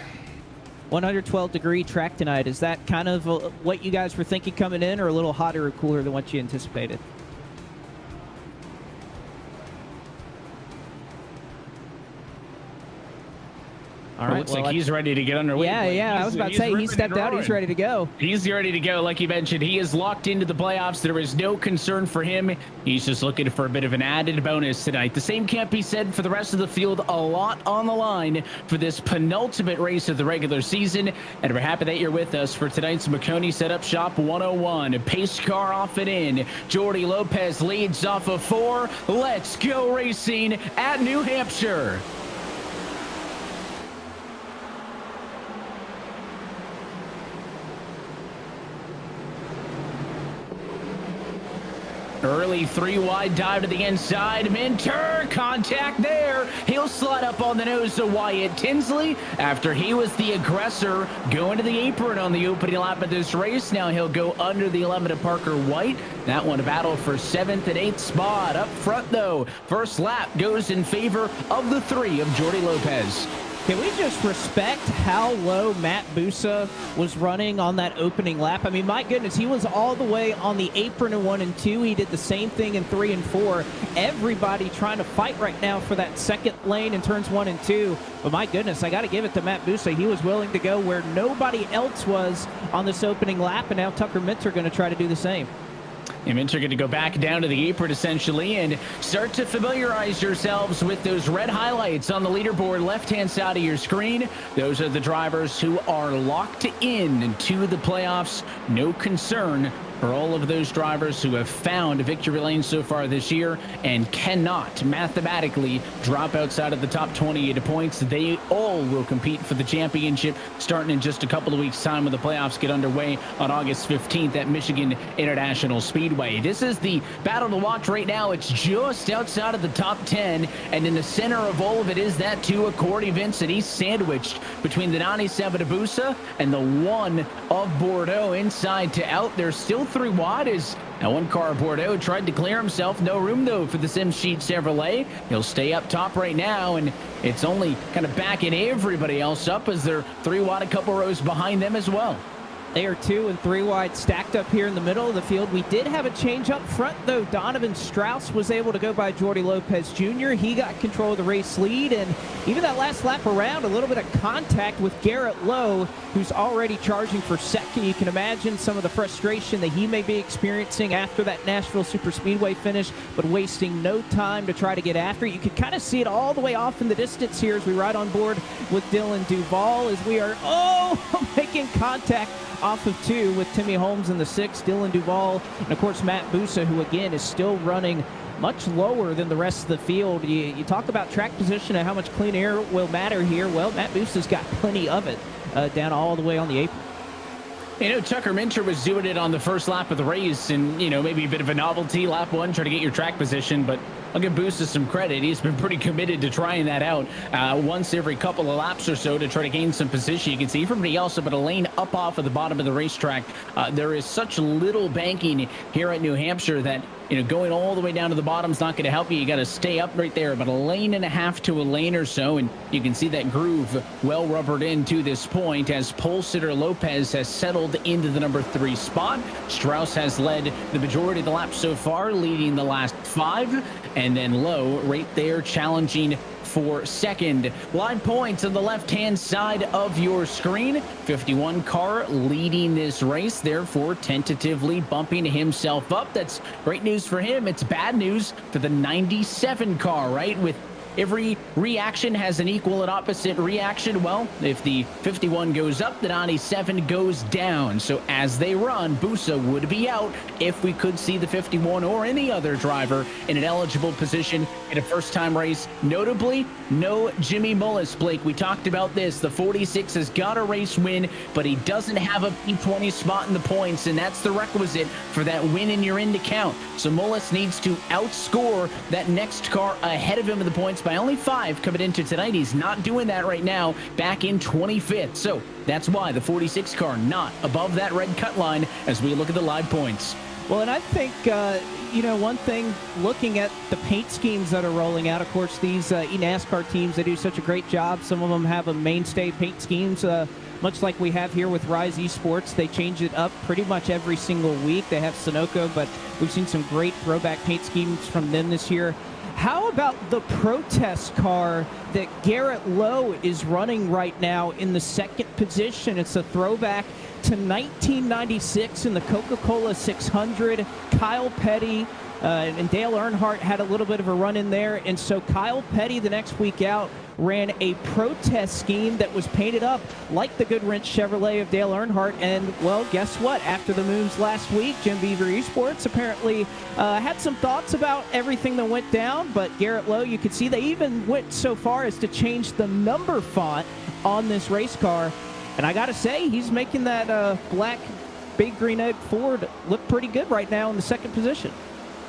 112-degree track tonight. Is that kind of what you guys were thinking coming in, or a little hotter or cooler than what you anticipated? All right, looks like he's ready to get underway. Yeah. I was about to say, he stepped out. He's ready to go. He's ready to go. Like you mentioned, he is locked into the playoffs. There is no concern for him. He's just looking for a bit of an added bonus tonight. The same can't be said for the rest of the field. A lot on the line for this penultimate race of the regular season. And we're happy that you're with us for tonight's McConey Setup Shop 101. Pace car off and in. Jordy Lopez leads off of 4. Let's go racing at New Hampshire. Early 3-wide dive to the inside. Minter, contact there. He'll slide up on the nose to Wyatt Tinsley after he was the aggressor going to the apron on the opening lap of this race. Now he'll go under the 11 of Parker White. That one a battle for 7th and 8th spot. Up front, though, first lap goes in favor of the 3 of Jordy Lopez. Can we just respect how low Matt Busa was running on that opening lap? I mean, my goodness, he was all the way on the apron in 1 and 2. He did the same thing in 3 and 4. Everybody trying to fight right now for that second lane in turns 1 and 2. But my goodness, I got to give it to Matt Busa. He was willing to go where nobody else was on this opening lap, and now Tucker Minter going to try to do the same. And Minter going to go back down to the apron essentially and start to familiarize yourselves with those red highlights on the leaderboard left-hand side of your screen. Those are the drivers who are locked in to the playoffs. No concern are all of those drivers who have found victory lane so far this year and cannot mathematically drop outside of the top 28 points. They all will compete for the championship starting in just a couple of weeks' time when the playoffs get underway on August 15th at Michigan International Speedway. This is the battle to watch right now. It's just outside of the top 10, and in the center of all of it is that 2 of Cordy Vincent. He's sandwiched between the 97 of Busa and the 1 of Bordeaux. Inside to out, there's still 3 wide as now 1 car of Bordeaux tried to clear himself. No room though for the Sim Sheet Chevrolet. He'll stay up top right now, and it's only kind of backing everybody else up as they're 3 wide, a couple rows behind them as well. They are 2 and 3 wide stacked up here in the middle of the field. We did have a change up front, though. Donovan Strauss was able to go by Jordy Lopez Jr. He got control of the race lead, and even that last lap around, a little bit of contact with Garrett Lowe, who's already charging for second. You can imagine some of the frustration that he may be experiencing after that Nashville Superspeedway finish, but wasting no time to try to get after it. You can kind of see it all the way off in the distance here as we ride on board with Dylan Duval as we are, making contact off of 2 with Timmy Holmes in the 6, Dylan Duval, and of course Matt Busa, who again is still running much lower than the rest of the field. You talk about track position and how much clean air will matter here. Well, Matt Busa's got plenty of it down all the way on the apron. You know, Tucker Minter was doing it on the first lap of the race, and, maybe a bit of a novelty, lap 1, try to get your track position, but I'll give Busa some credit. He's been pretty committed to trying that out once every couple of laps or so to try to gain some position. You can see everybody else up at a lane up off of the bottom of the racetrack. There is such little banking here at New Hampshire that, going all the way down to the bottom is not going to help you. You got to stay up right there, about 1.5 lanes to a lane or so, and you can see that groove well rubbered in to this point as pole sitter Lopez has settled into the number 3 spot. Strauss has led the majority of the laps so far, leading the last 5, and then Lowe right there challenging for second. Line points on the left-hand side of your screen. 51 car leading this race, therefore tentatively bumping himself up. That's great news for him. It's bad news for the 97 car, right? With every reaction has an equal and opposite reaction. Well, if the 51 goes up, the 97 goes down. So as they run, Busa would be out if we could see the 51 or any other driver in an eligible position in a first-time race. Notably, no Jimmy Mullis, Blake. We talked about this. The 46 has got a race win, but he doesn't have a P20 spot in the points, and that's the requisite for that win in your end to count. So Mullis needs to outscore that next car ahead of him in the points by only 5 coming into tonight. He's not doing that right now, back in 25th. So that's why the 46 car not above that red cut line as we look at the live points. Well, and I think, one thing, looking at the paint schemes that are rolling out, of course, these eNASCAR teams, they do such a great job. Some of them have a mainstay paint schemes, much like we have here with Rise Esports. They change it up pretty much every single week. They have Sunoco, but we've seen some great throwback paint schemes from them this year. How about the protest car that Garrett Lowe is running right now in the 2nd position? It's a throwback to 1996 in the Coca-Cola 600. Kyle Petty and Dale Earnhardt had a little bit of a run in there. And so Kyle Petty the next week out ran a protest scheme that was painted up like the Goodwrench Chevrolet of Dale Earnhardt. And, well, guess what? After the moves last week, Jim Beaver Esports apparently had some thoughts about everything that went down. But Garrett Lowe, you could see they even went so far as to change the number font on this race car. And I got to say, he's making that black Big Green Egg Ford look pretty good right now in the 2nd position.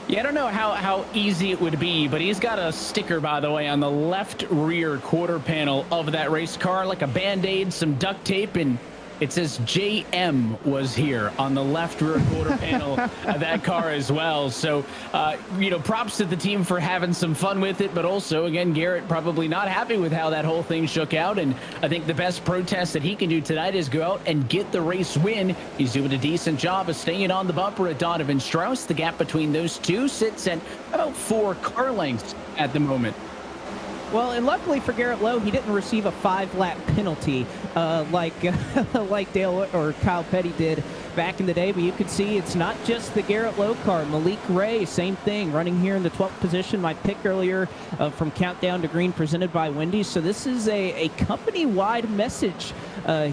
Yeah, I don't know how easy it would be, but he's got a sticker, by the way, on the left rear quarter panel of that race car, like a Band-Aid, some duct tape, and it says JM was here on the left rear quarter panel of that car as well. So, props to the team for having some fun with it, but also, again, Garrett probably not happy with how that whole thing shook out, and I think the best protest that he can do tonight is go out and get the race win. He's doing a decent job of staying on the bumper at Donovan Strauss. The gap between those two sits at about 4 car lengths at the moment. Well, and luckily for Garrett Lowe, he didn't receive a 5-lap penalty like Dale or Kyle Petty did back in the day. But you can see it's not just the Garrett Lowe car. Malik Ray, same thing, running here in the 12th position. My pick earlier from Countdown to Green presented by Wendy's. So this is a company-wide message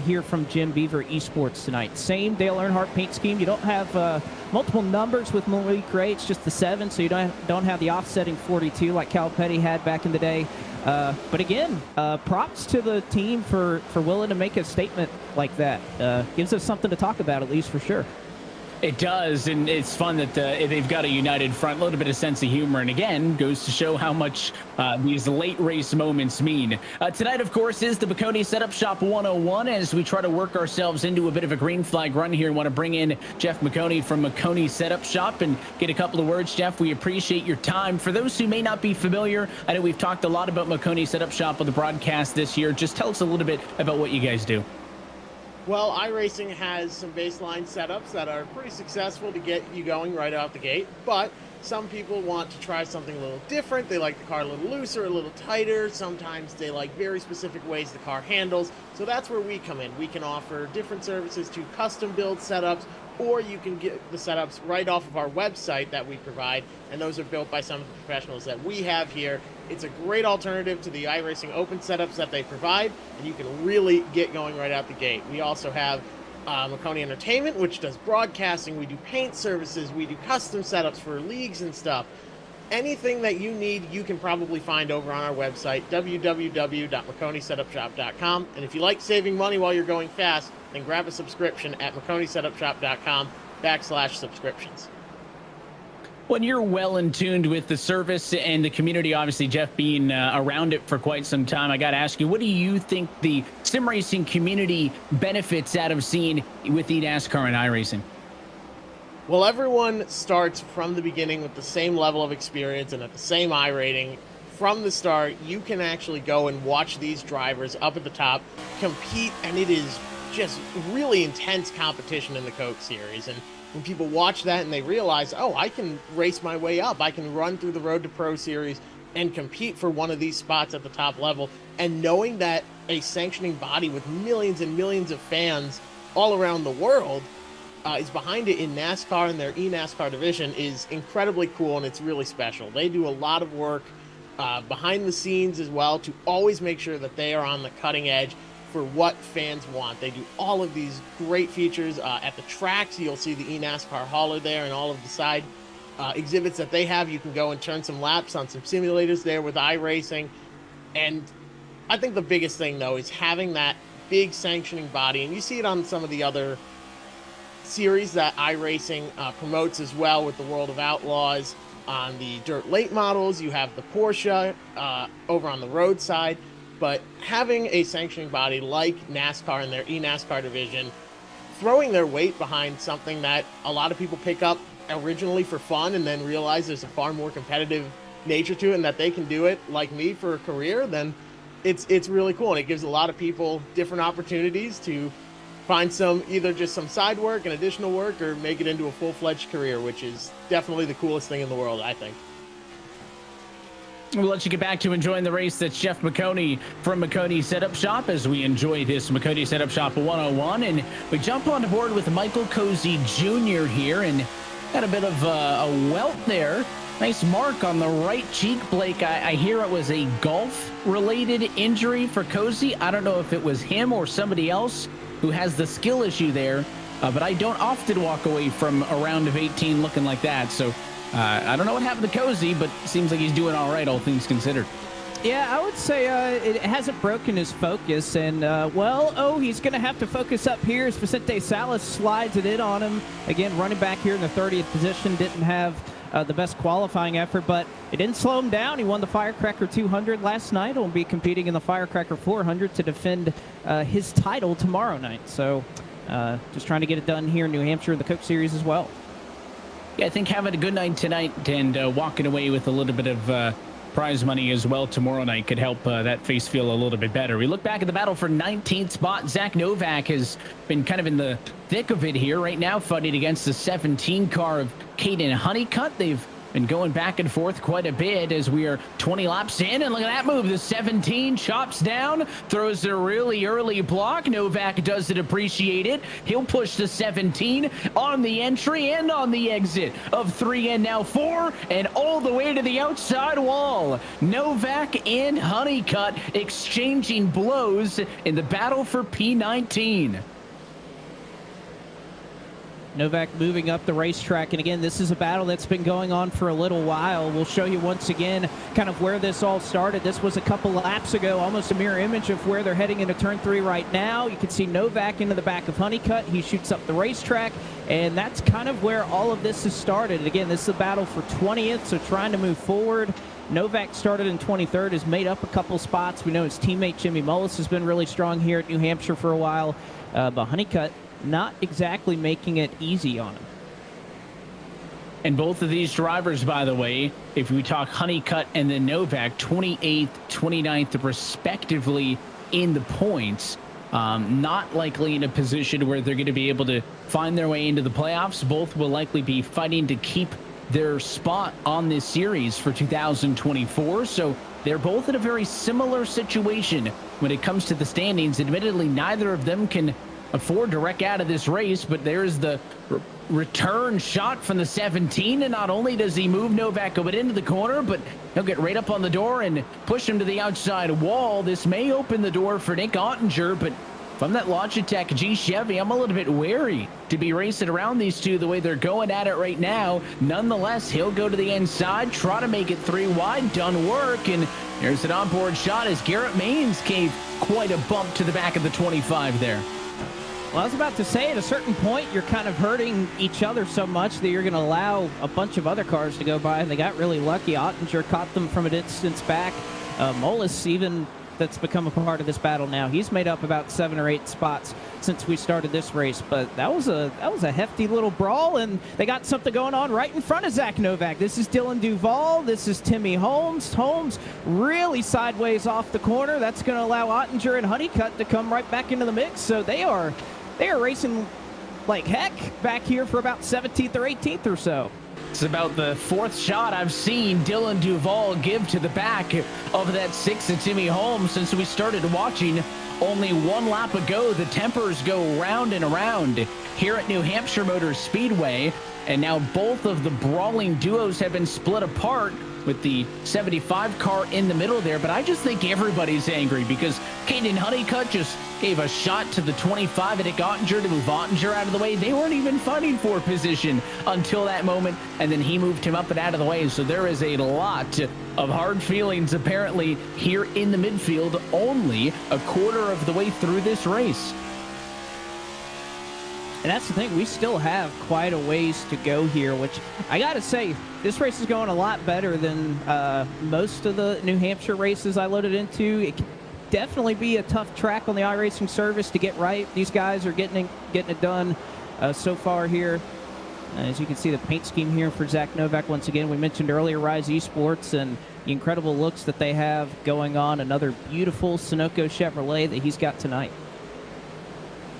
here from Jim Beaver Esports tonight. Same Dale Earnhardt paint scheme. You don't have multiple numbers with Malik Ray. It's just the 7, so you don't have the offsetting 42 like Cal Petty had back in the day. But again, props to the team for willing to make a statement like that. Gives us something to talk about, at least for sure. It does, and it's fun that they've got a united front, a little bit of sense of humor, and again, goes to show how much these late race moments mean. Tonight, of course, is the Bacconi Setup Shop 101 as we try to work ourselves into a bit of a green flag run here. Want to bring in Jeff McConey from McConey Setup Shop and get a couple of words. Jeff, we appreciate your time. For those who may not be familiar, I know we've talked a lot about McConey Setup Shop on the broadcast this year. Just tell us a little bit about what you guys do. Well, iRacing has some baseline setups that are pretty successful to get you going right out the gate, but some people want to try something a little different. They like the car a little looser, a little tighter. Sometimes they like very specific ways the car handles. So that's where we come in. We can offer different services to custom build setups, or you can get the setups right off of our website that we provide, and those are built by some of the professionals that we have here. It's a great alternative to the iRacing Open setups that they provide, and you can really get going right out the gate. We also have McConey Entertainment, which does broadcasting. We do paint services. We do custom setups for leagues and stuff. Anything that you need, you can probably find over on our website, www.McConeySetupShop.com. And if you like saving money while you're going fast, then grab a subscription at McConeySetupShop.com/subscriptions. When you're well in tuned with the service and the community, obviously, Jeff, being around it for quite some time, I got to ask you, what do you think the sim racing community benefits out of seeing with eNASCAR and iRacing? Well, everyone starts from the beginning with the same level of experience and at the same iRating. From the start, you can actually go and watch these drivers up at the top compete, and it is just really intense competition in the Coke Series. And when people watch that and they realize, oh, I can race my way up, I can run through the Road to Pro Series and compete for one of these spots at the top level, and knowing that a sanctioning body with millions and millions of fans all around the world is behind it in NASCAR and their eNASCAR division is incredibly cool, and it's really special. They do a lot of work behind the scenes as well to always make sure that they are on the cutting edge for what fans want. They do all of these great features at the tracks. You'll see the eNASCAR hauler there and all of the side exhibits that they have. You can go and turn some laps on some simulators there with iRacing. And I think the biggest thing, though, is having that big sanctioning body. And you see it on some of the other series that iRacing promotes as well, with the World of Outlaws. On the dirt late models, you have the Porsche over on the road side. But having a sanctioning body like NASCAR and their eNASCAR division throwing their weight behind something that a lot of people pick up originally for fun and then realize there's a far more competitive nature to it, and that they can do it like me for a career, then it's really cool. And it gives a lot of people different opportunities to find some, either just some side work and additional work, or make it into a full-fledged career, which is definitely the coolest thing in the world, I think. We'll let you get back to enjoying the race. That's Jeff McConey from McConey Setup Shop as we enjoy this McConey Setup Shop 101. And we jump on board with Michael Cozy Jr. here, and got a bit of a welt there. Nice mark on the right cheek, Blake. I hear it was a golf-related injury for Cozy. I don't know if it was him or somebody else who has the skill issue there, but I don't often walk away from a round of 18 looking like that. So I don't know what happened to Cozy, but seems like he's doing all right, all things considered. Yeah, I would say it hasn't broken his focus, and he's going to have to focus up here as Vicente Salas slides it in on him. Again, running back here in the 30th position, didn't have the best qualifying effort, but it didn't slow him down. He won the Firecracker 200 last night. He'll be competing in the Firecracker 400 to defend his title tomorrow night. So just trying to get it done here in New Hampshire in the Coke Series as well. Yeah, I think having a good night tonight and walking away with a little bit of prize money as well tomorrow night could help that face feel a little bit better. We look back at the battle for 19th spot. Zach Novak has been kind of in the thick of it here right now, fighting against the 17 car of Caden Honeycutt. They've been going back and forth quite a bit as we are 20 laps in, and look at that move. The 17 chops down, throws a really early block. Novak doesn't appreciate it. He'll push the 17 on the entry and on the exit of 3 and now 4, and all the way to the outside wall. Novak and Honeycutt exchanging blows in the battle for P19. Novak moving up the racetrack, and again, this is a battle that's been going on for a little while. We'll show you once again kind of where this all started. This was a couple laps ago, almost a mirror image of where they're heading into turn 3 right now. You can see Novak into the back of Honeycutt. He shoots up the racetrack, and that's kind of where all of this has started. Again, this is a battle for 20th, so trying to move forward. Novak started in 23rd, has made up a couple spots. We know his teammate Jimmy Mullis has been really strong here at New Hampshire for a while, but Honeycutt not exactly making it easy on him. And both of these drivers, by the way, if we talk Honeycutt and then Novak, 28th, 29th, respectively in the points. Not likely in a position where they're going to be able to find their way into the playoffs. Both will likely be fighting to keep their spot on this series for 2024. So they're both in a very similar situation when it comes to the standings. Admittedly, neither of them can afford to wreck out of this race, but there's the return shot from the 17, and not only does he move Novak a bit into the corner, but he'll get right up on the door and push him to the outside wall. This may open the door for Nick Ottinger, but from that Logitech G Chevy, I'm a little bit wary to be racing around these two the way they're going at it right now. Nonetheless, he'll go to the inside, try to make it 3 wide, done work, and there's an onboard shot as Garrett Maines gave quite a bump to the back of the 25 there. Well, I was about to say, at a certain point, you're kind of hurting each other so much that you're going to allow a bunch of other cars to go by, and they got really lucky. Ottinger caught them from a distance back. Mullis, even that's become a part of this battle now, he's made up about 7 or 8 spots since we started this race. But that was a hefty little brawl, and they got something going on right in front of Zach Novak. This is Dylan Duval. This is Timmy Holmes. Holmes really sideways off the corner. That's going to allow Ottinger and Honeycutt to come right back into the mix. So they are racing like heck back here for about 17th or 18th or so. It's about the 4th shot I've seen Dylan Duval give to the back of that 6 of Timmy Holmes since we started watching. Only 1 lap ago, the tempers go round and around here at New Hampshire Motor Speedway, and now both of the brawling duos have been split apart with the 75 car in the middle there. But I just think everybody's angry because Caden Honeycutt just gave a shot to the 25 at Nick Ottinger to move Ottinger out of the way. They weren't even fighting for position until that moment, and then he moved him up and out of the way. So there is a lot of hard feelings apparently here in the midfield, only a quarter of the way through this race. And that's the thing, we still have quite a ways to go here, which I gotta say, this race is going a lot better than most of the New Hampshire races I loaded into. It can definitely be a tough track on the iRacing service to get right. These guys are getting it done so far here. As you can see, the paint scheme here for Zach Novak. Once again, we mentioned earlier Rise Esports and the incredible looks that they have going on. Another beautiful Sunoco Chevrolet that he's got tonight.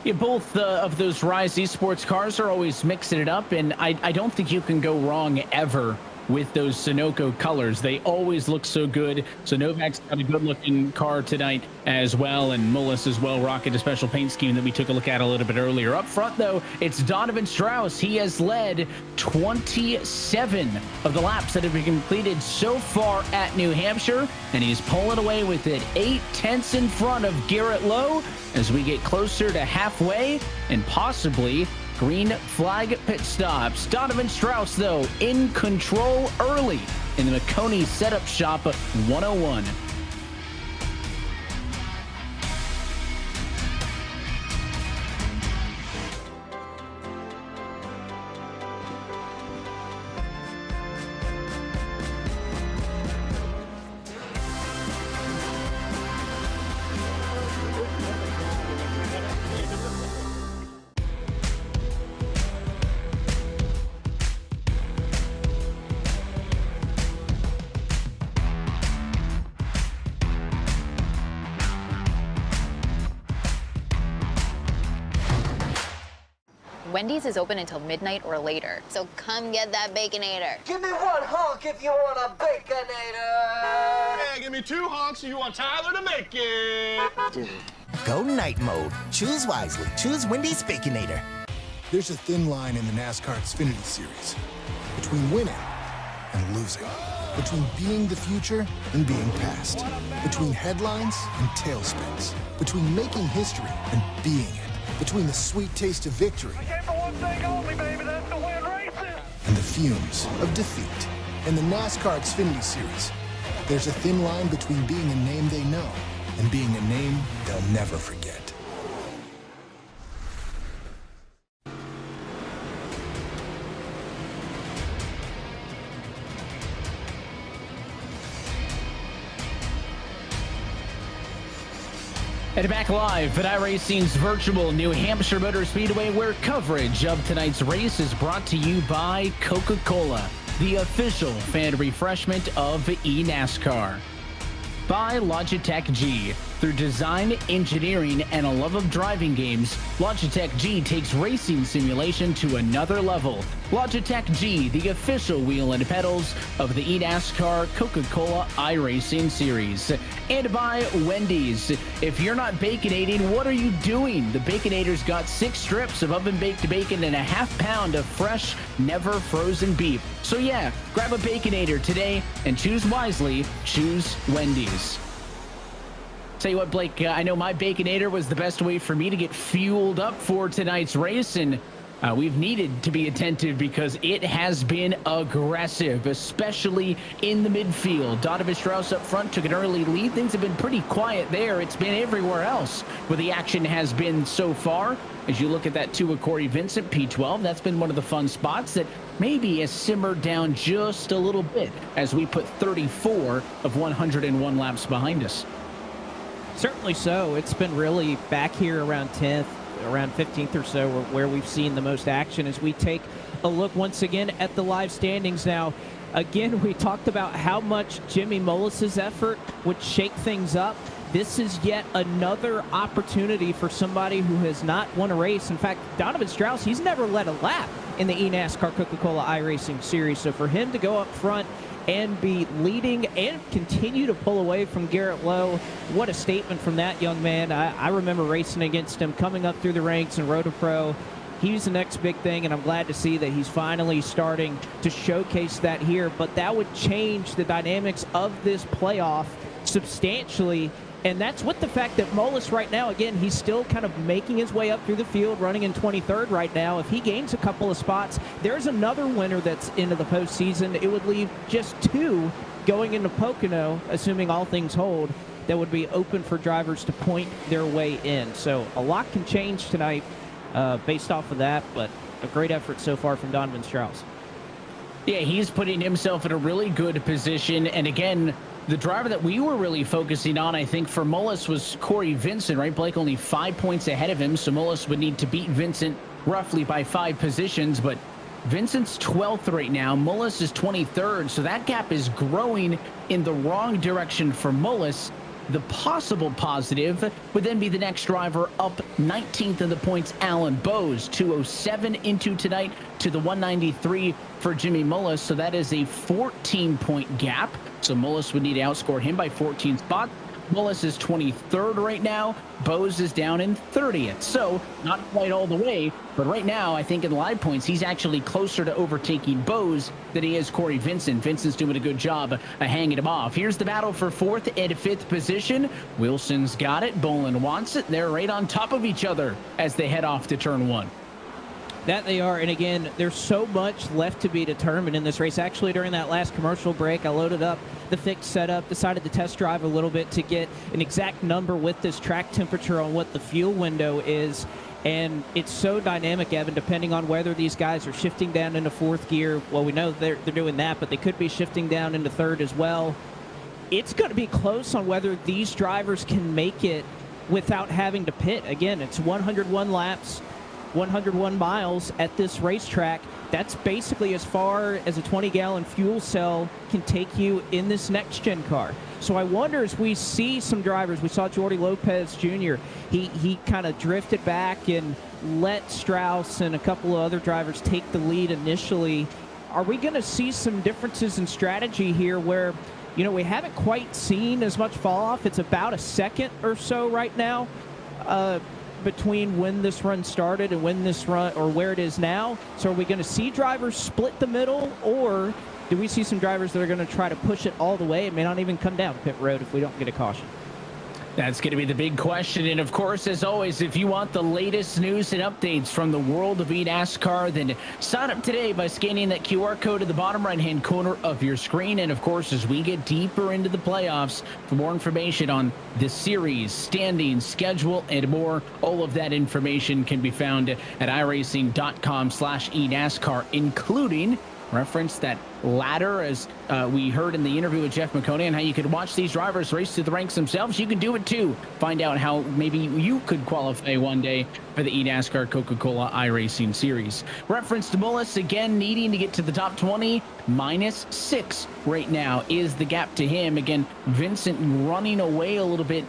Yeah, both of those Rise Esports cars are always mixing it up, and I don't think you can go wrong ever with those Sunoco colors. They always look so good. So Novak's got a good-looking car tonight as well, and Mullis as well rocking a special paint scheme that we took a look at a little bit earlier. Up front, though, it's Donovan Strauss. He has led 27 of the laps that have been completed so far at New Hampshire, and he's pulling away with it 8/10 in front of Garrett Lowe as we get closer to halfway and possibly green flag pit stops. Donovan Strauss, though, in control early in the McConey setup shop 101. Wendy's is open until midnight or later, so come get that Baconator. Give me one honk if you want a Baconator. Yeah, give me 2 honks if you want Tyler to make it. Go night mode. Choose wisely. Choose Wendy's Baconator. There's a thin line in the NASCAR Xfinity Series between winning and losing, between being the future and being past, between headlines and tailspins, between making history and being it, between the sweet taste of victory and the fumes of defeat. In the NASCAR Xfinity Series, there's a thin line between being a name they know and being a name they'll never forget. And back live at iRacing's virtual New Hampshire Motor Speedway, where coverage of tonight's race is brought to you by Coca-Cola, the official fan refreshment of eNASCAR. By Logitech G. Through design, engineering, and a love of driving games, Logitech G takes racing simulation to another level. Logitech G, the official wheel and pedals of the eNASCAR Coca-Cola iRacing Series. And by Wendy's. If you're not baconating, what are you doing? The Baconator's got 6 strips of oven-baked bacon and a ½ pound of fresh, never frozen beef. So yeah, grab a Baconator today and choose wisely. Choose Wendy's. Tell you what, Blake, I know my Baconator was the best way for me to get fueled up for tonight's race, and we've needed to be attentive because it has been aggressive, especially in the midfield. Donovan Strauss up front took an early lead. Things have been pretty quiet there. It's been everywhere else where the action has been so far. As you look at that 2 of Corey Vincent, P12, that's been one of the fun spots that maybe has simmered down just a little bit as we put 34 of 101 laps behind us. Certainly so. It's been really back here around 10th, around 15th or so, where we've seen the most action as we take a look once again at the live standings now. Again, we talked about how much Jimmy Mullis's effort would shake things up. This is yet another opportunity for somebody who has not won a race. In fact, Donovan Strauss, he's never led a lap in the eNASCAR Coca-Cola iRacing Series. So for him to go up front and be leading and continue to pull away from Garrett Lowe, what a statement from that young man. I remember racing against him coming up through the ranks in Roto Pro. He's the next big thing, and I'm glad to see that he's finally starting to showcase that here. But that would change the dynamics of this playoff substantially. And that's with the fact that Mullis right now, again, he's still kind of making his way up through the field, running in 23rd right now. If he gains a couple of spots, there's another winner that's into the postseason. It would leave just 2 going into Pocono, assuming all things hold, that would be open for drivers to point their way in. So a lot can change tonight based off of that, but a great effort so far from Donovan Strauss. Yeah, he's putting himself in a really good position. And again, the driver that we were really focusing on, I think, for Mullis was Corey Vincent, right? Blake only 5 points ahead of him, so Mullis would need to beat Vincent roughly by 5 positions, but Vincent's 12th right now. Mullis is 23rd, so that gap is growing in the wrong direction for Mullis. The possible positive would then be the next driver up 19th in the points, Alan Bowes, 207 into tonight to the 193 for Jimmy Mullis. So that is a 14-point gap. So Mullis would need to outscore him by 14 spots. Mullis is 23rd right now. Bowes is down in 30th. So not quite all the way, but right now I think in live points he's actually closer to overtaking Bowes than he is Corey Vincent. Vincent's doing a good job of hanging him off. Here's the battle for 4th and 5th position. Wilson's got it. Bolin wants it. They're right on top of each other as they head off to turn 1. That they are, and again, there's so much left to be determined in this race. Actually, during that last commercial break, I loaded up the fixed setup, decided to test drive a little bit to get an exact number with this track temperature on what the fuel window is. And it's so dynamic, Evan, depending on whether these guys are shifting down into 4th gear. Well, we know they're doing that, but they could be shifting down into 3rd as well. It's going to be close on whether these drivers can make it without having to pit. Again, it's 101 laps. 101 miles at this racetrack. that's basically as far as a 20-gallon fuel cell can take you in this next-gen car. So I wonder, as we see some drivers, we saw Jordi Lopez Jr., he kind of drifted back and let Strauss and a couple of other drivers take the lead initially. Are we going to see some differences in strategy here where, we haven't quite seen as much fall off? It's about a second or so right now between when this run started and when this run, or where it is now. So are we going to see drivers split the middle, or do we see some drivers that are going to try to push it all the way? It may not even come down pit road if we don't get a caution. That's going to be the big question. And of course, as always, if you want the latest news and updates from the world of eNASCAR, then sign up today by scanning that QR code at the bottom right-hand corner of your screen. And of course, as we get deeper into the playoffs, for more information on the series, standings, schedule, and more, all of that information can be found at iRacing.com/eNASCAR, including reference that ladder, as we heard in the interview with Jeff McConaughey, and how you could watch these drivers race through the ranks themselves. You can do it too. Find out how maybe you could qualify one day for the eNASCAR Coca-Cola iRacing Series. Reference to Mullis, again, needing to get to the top 20, -6 right now is the gap to him. Again, Vincent running away a little bit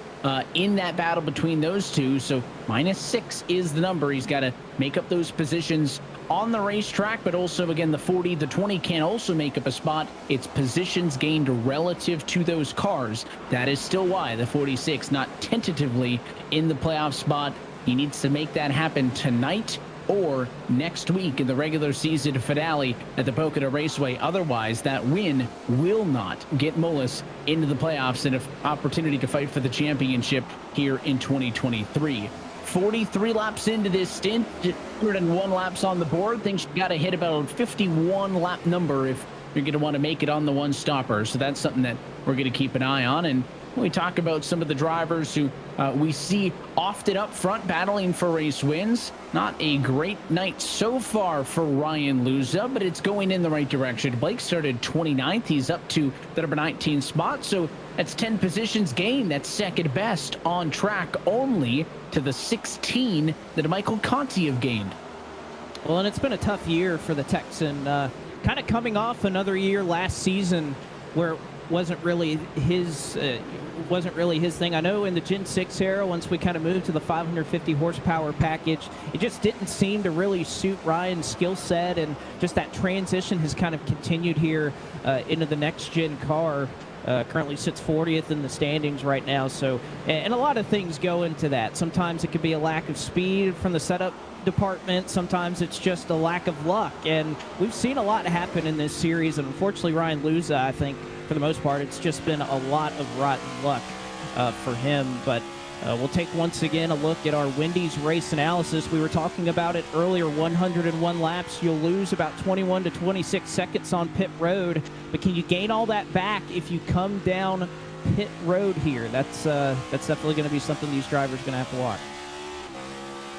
in that battle between those two. So -6 is the number. He's got to make up those positions on the racetrack, but also, again, the 40, the 20 can also make up a spot. It's positions gained relative to those cars. That is still why the 46 not tentatively in the playoff spot. He needs to make that happen tonight or next week in the regular season finale at the Pocono Raceway. Otherwise, that win will not get Mullis into the playoffs and an opportunity to fight for the championship here in 2023. 43 laps into this stint, 101 laps on the board. Thinks you got to hit about a 51 lap number if you're going to want to make it on the one stopper. So that's something that we're going to keep an eye on. And when we talk about some of the drivers who we see often up front battling for race wins, not a great night so far for Ryan Luza, but it's going in the right direction. Blake started 29th. He's up to the number 19 spot. So that's 10 positions gained. That's second best on track, only to the 16 that Michael Conti have gained. Well, and it's been a tough year for the Texan. Kind of coming off another year last season where wasn't really his thing. I know in the Gen 6 era, once we kind of moved to the 550 horsepower package, it just didn't seem to really suit Ryan's skill set, and just that transition has kind of continued here into the next gen car. Currently sits 40th in the standings right now. So, and a lot of things go into that. Sometimes it could be a lack of speed from the setup department. Sometimes it's just a lack of luck. And we've seen a lot happen in this series. And unfortunately, Ryan Luza, I think, for the most part, it's just been a lot of rotten luck for him. But we'll take once again a look at our Wendy's race analysis. We were talking about it earlier, 101 laps. You'll lose about 21 to 26 seconds on pit road, but can you gain all that back if you come down pit road here? That's definitely going to be something these drivers are going to have to watch.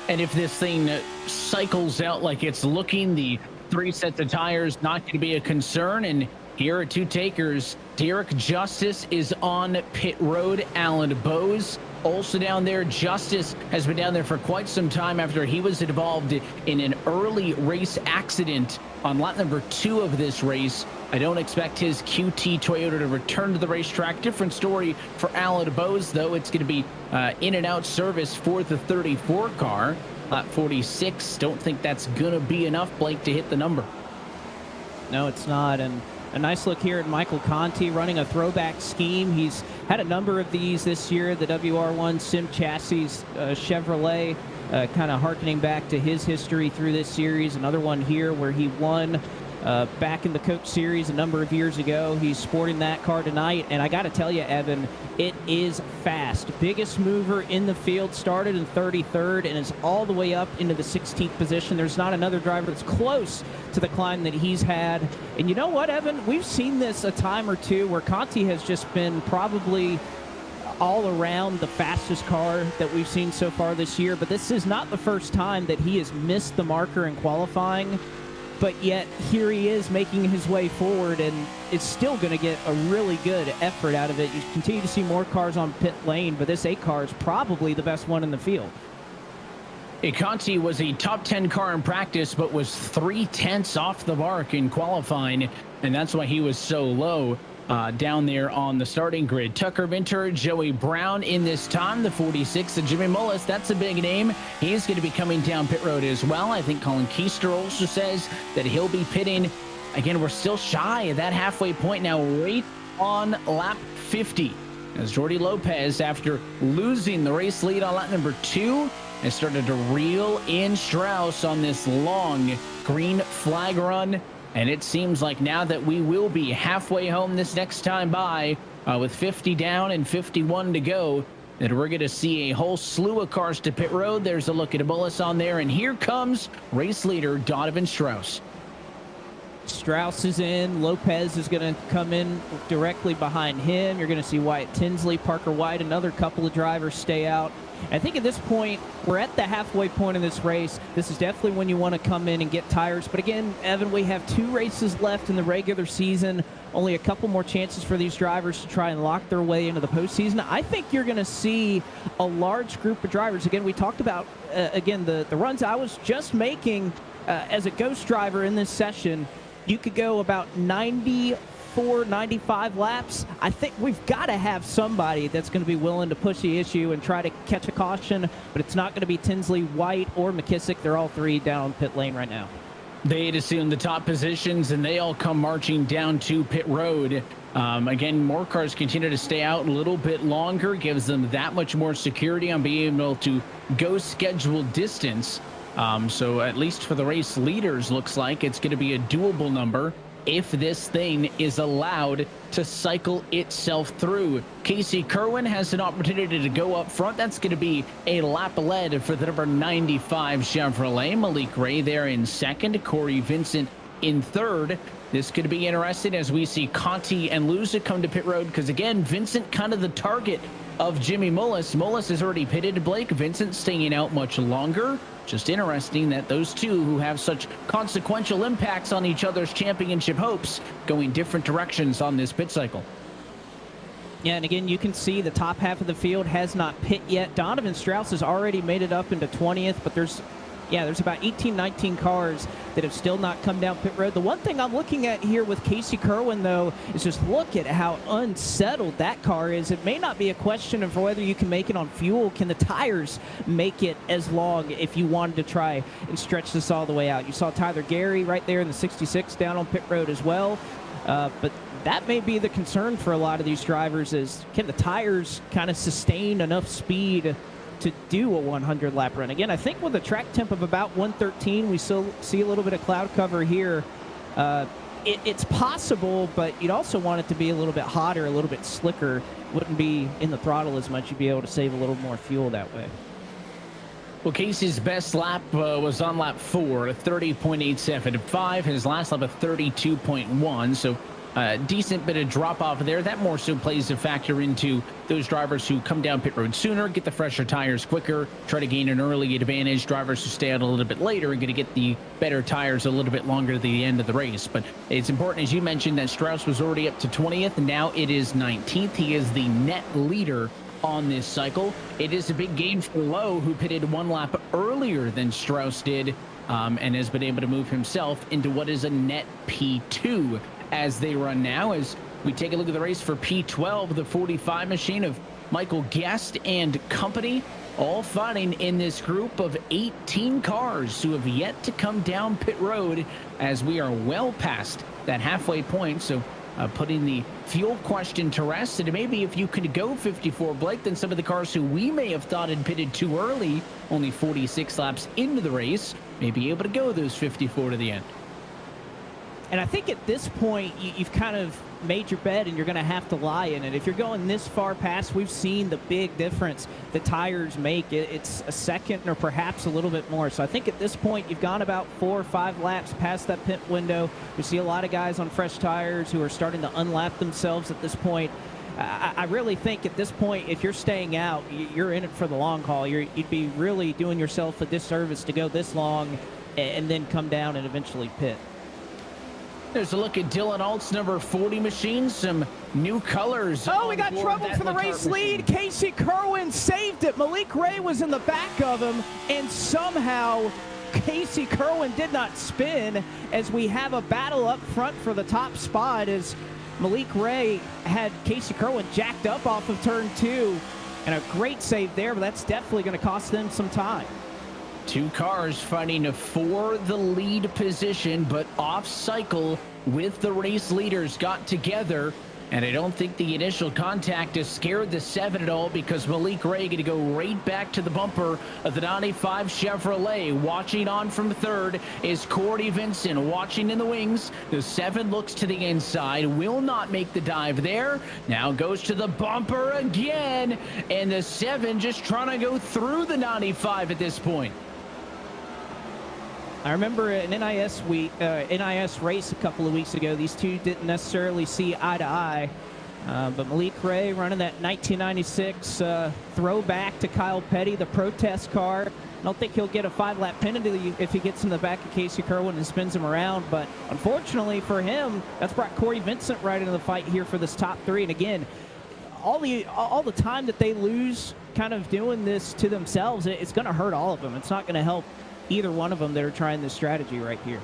And if this thing cycles out like it's looking, the 3 sets of tires not going to be a concern. And here are 2 takers. Derek Justice is on pit road. Alan Bowes also down there. Justice has been down there for quite some time after he was involved in an early race accident on lap number 2 of this race. I don't expect his QT Toyota to return to the racetrack. Different story for Alan Bowes, though. It's going to be in and out service for the 34 car. Lap 46. Don't think that's going to be enough, Blake, to hit the number. No, it's not. And a nice look here at Michael Conti running a throwback scheme. He's had a number of these this year. The WR1 Sim Chassis Chevrolet, kind of harkening back to his history through this series. Another one here where he won back in the Coke Series a number of years ago. He's sporting that car tonight, and I got to tell you, Evan, it is fast. Biggest mover in the field, started in 33rd and is all the way up into the 16th position. There's not another driver that's close to the climb that he's had. And you know what, Evan? We've seen this a time or two where Conti has just been probably all around the fastest car that we've seen so far this year, but this is not the first time that he has missed the marker in qualifying. But yet here he is making his way forward, and it's still going to get a really good effort out of it. You continue to see more cars on pit lane, but this 8 car is probably the best one in the field. Conti was a top 10 car in practice, but was 0.3 off the mark in qualifying, and that's why he was so low down there on the starting grid. Tucker Minter, Joey Brown in this time, the 46, and Jimmy Mullis, that's a big name. He's going to be coming down pit road as well. I think Colin Keister also says that he'll be pitting. Again, we're still shy of that halfway point now, right on lap 50. As Jordi Lopez, after losing the race lead on lap number 2, has started to reel in Strauss on this long green flag run. And it seems like now that we will be halfway home this next time by, with 50 down and 51 to go, that we're going to see a whole slew of cars to pit road. There's a look at a Bullis on there, and here comes race leader Donovan Strauss. Strauss is in. Lopez is going to come in directly behind him. You're going to see Wyatt Tinsley, Parker White, another couple of drivers stay out. I think at this point, we're at the halfway point of this race. This is definitely when you want to come in and get tires. But again, Evan, we have 2 races left in the regular season. Only a couple more chances for these drivers to try and lock their way into the postseason. I think you're going to see a large group of drivers. Again, we talked about, the runs I was just making as a ghost driver in this session. You could go about 94, 95 laps. I think we've got to have somebody that's going to be willing to push the issue and try to catch a caution, but it's not going to be Tinsley, White, or McKissick. They're all 3 down pit lane right now. They had assumed the top positions, and they all come marching down to pit road. Again, more cars continue to stay out a little bit longer, gives them that much more security on being able to go scheduled distance. So at least for the race leaders, looks like it's going to be a doable number if this thing is allowed to cycle itself through. Casey Kerwin has an opportunity to go up front. That's going to be a lap lead for the number 95 Chevrolet. Malik Ray there in second. Corey Vincent in third. This could be interesting as we see Conti and Luza come to pit road, because again, Vincent kind of the target of Jimmy Mullis. Mullis has already pitted Blake. Vincent staying out much longer. Just interesting that those two who have such consequential impacts on each other's championship hopes going different directions on this pit cycle. Yeah, and again, you can see the top half of the field has not pit yet. Donovan Strauss has already made it up into 20th, but there's about 18, 19 cars that have still not come down pit road. The one thing I'm looking at here with Casey Kerwin, though, is just look at how unsettled that car is. It may not be a question of whether you can make it on fuel. Can the tires make it as long if you wanted to try and stretch this all the way out? You saw Tyler Gary right there in the 66 down on pit road as well. But that may be the concern for a lot of these drivers is, can the tires kind of sustain enough speed to do a 100-lap run? Again, I think with a track temp of about 113, we still see a little bit of cloud cover here. It's possible, but you'd also want it to be a little bit hotter, a little bit slicker. Wouldn't be in the throttle as much. You'd be able to save a little more fuel that way. Well, Casey's best lap was on lap 4, 30.875. His last lap of 32.1, so decent bit of drop off there. That more so plays a factor into those drivers who come down pit road sooner, get the fresher tires quicker, try to gain an early advantage. Drivers who stay out a little bit later are going to get the better tires a little bit longer to the end of the race. But it's important, as you mentioned, that Strauss was already up to 20th. Now it is 19th. He is the net leader on this cycle. It is a big gain for Lowe, who pitted 1 lap earlier than Strauss did, and has been able to move himself into what is a net P2 as they run now. As we take a look at the race for P12, the 45 machine of Michael Guest and company, all fighting in this group of 18 cars who have yet to come down pit road, as we are well past that halfway point. So putting the fuel question to rest, and maybe if you could go 54, Blake, then some of the cars who we may have thought had pitted too early, only 46 laps into the race, may be able to go those 54 to the end. And I think at this point, you've kind of made your bed and you're going to have to lie in it. If you're going this far past, we've seen the big difference the tires make. It's a second or perhaps a little bit more. So I think at this point, you've gone about 4 or 5 laps past that pit window. We see a lot of guys on fresh tires who are starting to unlap themselves at this point. I really think at this point, if you're staying out, you're in it for the long haul. You'd be really doing yourself a disservice to go this long and then come down and eventually pit. There's a look at Dylan Alt's number 40 machine, some new colors. Oh, we got on board trouble that for the Letarte race machine. lead. Casey Kerwin saved it. Malik Ray was in the back of him, and somehow Casey Kerwin did not spin, as we have a battle up front for the top spot, as Malik Ray had Casey Kerwin jacked up off of turn 2, and a great save there, but that's definitely going to cost them some time. Two cars fighting for the lead position, but off cycle with the race leaders got together. And I don't think the initial contact has scared the 7 at all, because Malik Ray going to go right back to the bumper of the 95 Chevrolet. Watching on from third is Corey Vincent, watching in the wings. The 7 looks to the inside, will not make the dive there. Now goes to the bumper again, and the 7 just trying to go through the 95 at this point. I remember an NIS race a couple of weeks ago. These two didn't necessarily see eye to eye, but Malik Ray running that 1996 throwback to Kyle Petty, the protest car. I don't think he'll get a 5-lap penalty if he gets in the back of Casey Kerwin and spins him around, but unfortunately for him, that's brought Corey Vincent right into the fight here for this top 3. And again, all the time that they lose kind of doing this to themselves, it's going to hurt all of them. It's not going to help either one of them that are trying this strategy right here.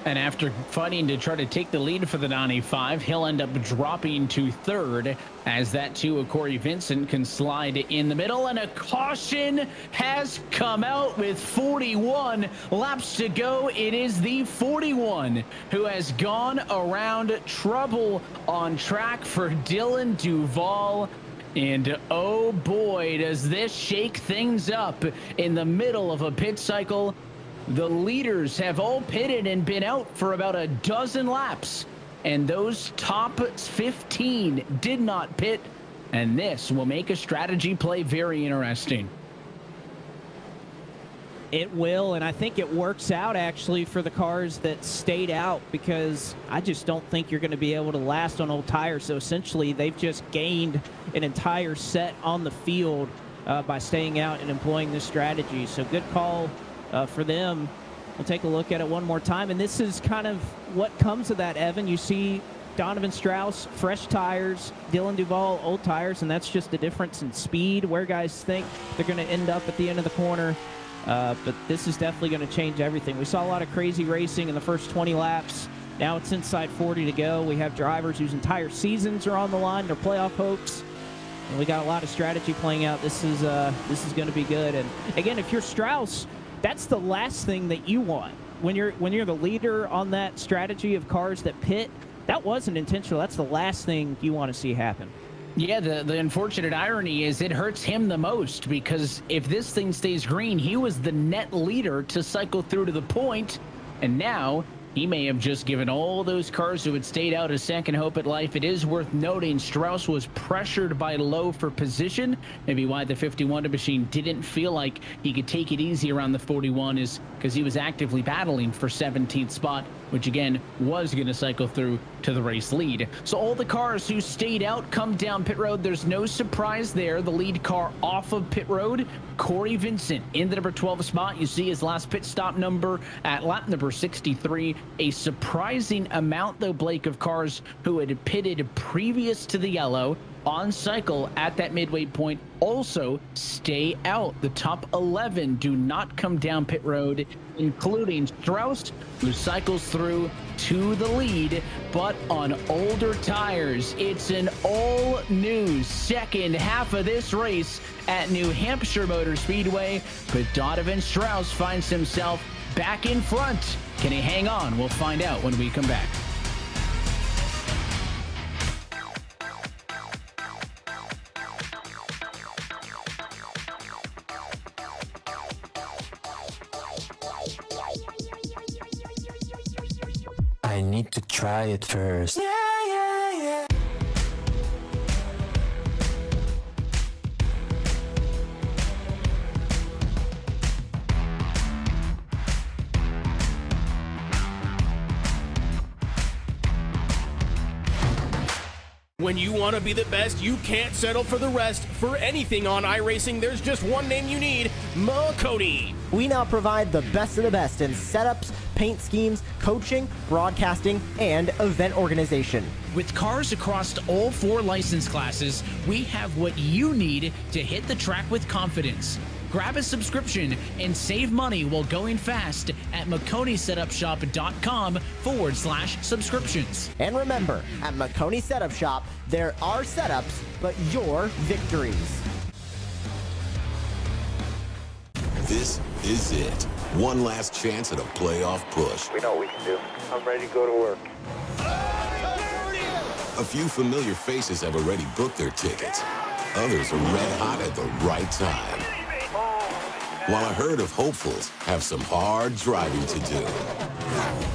And after fighting to try to take the lead for the 95, he'll end up dropping to third, as that too of Corey Vincent can slide in the middle. And a caution has come out with 41 laps to go. It is the 41 who has gone around. Trouble on track for Dylan Duval. And oh boy, does this shake things up in the middle of a pit cycle. The leaders have all pitted and been out for about a dozen laps, and those top 15 did not pit, and this will make a strategy play very interesting. It will, and I think it works out actually for the cars that stayed out, because I just don't think you're going to be able to last on old tires. So essentially they've just gained an entire set on the field by staying out and employing this strategy. So good call for them. We'll take a look at it one more time, and this is kind of what comes of that, Evan. You see Donovan Strauss, fresh tires, Dylan Duval, old tires, and that's just the difference in speed, where guys think they're going to end up at the end of the corner. But this is definitely going to change everything. We saw a lot of crazy racing in the first 20 laps. Now it's inside 40 to go. We have drivers whose entire seasons are on the line, their playoff hopes. And we got a lot of strategy playing out. This is going to be good. And again, if you're Strauss, that's the last thing that you want. When you're the leader on that strategy of cars that pit, that wasn't intentional. That's the last thing you want to see happen. Yeah, the unfortunate irony is it hurts him the most, because if this thing stays green, he was the net leader to cycle through to the point, and now he may have just given all those cars who had stayed out a second hope at life. It is worth noting Strauss was pressured by Lowe for position. Maybe why the 51 machine didn't feel like he could take it easy around the 41 is because he was actively battling for 17th spot, which again was going to cycle through to the race lead. So all the cars who stayed out come down pit road. There's no surprise there. The lead car off of pit road, Corey Vincent in the number 12 spot. You see his last pit stop number at lap number 63. A surprising amount, though, Blake, of cars who had pitted previous to the yellow on cycle at that midway point also stay out. The top 11 do not come down pit road, including Strauss, who cycles through to the lead, but on older tires. It's an all-new second half of this race at New Hampshire Motor Speedway, but Donovan Strauss finds himself back in front. Can he hang on? We'll find out when we come back. I need to try it first. When you want to be the best, you can't settle for the rest. For anything on iRacing, there's just one name you need: Makoni. We now provide the best of the best in setups, paint schemes, coaching, broadcasting, and event organization. With cars across all 4 license classes, we have what you need to hit the track with confidence. Grab a subscription and save money while going fast at McConeySetupShop.com/subscriptions. And remember, at McConey Setup Shop, there are setups, but your victories. This is it. One last chance at a playoff push. We know what we can do. I'm ready to go to work. A few familiar faces have already booked their tickets. Others are red hot at the right time. While a herd of hopefuls have some hard driving to do.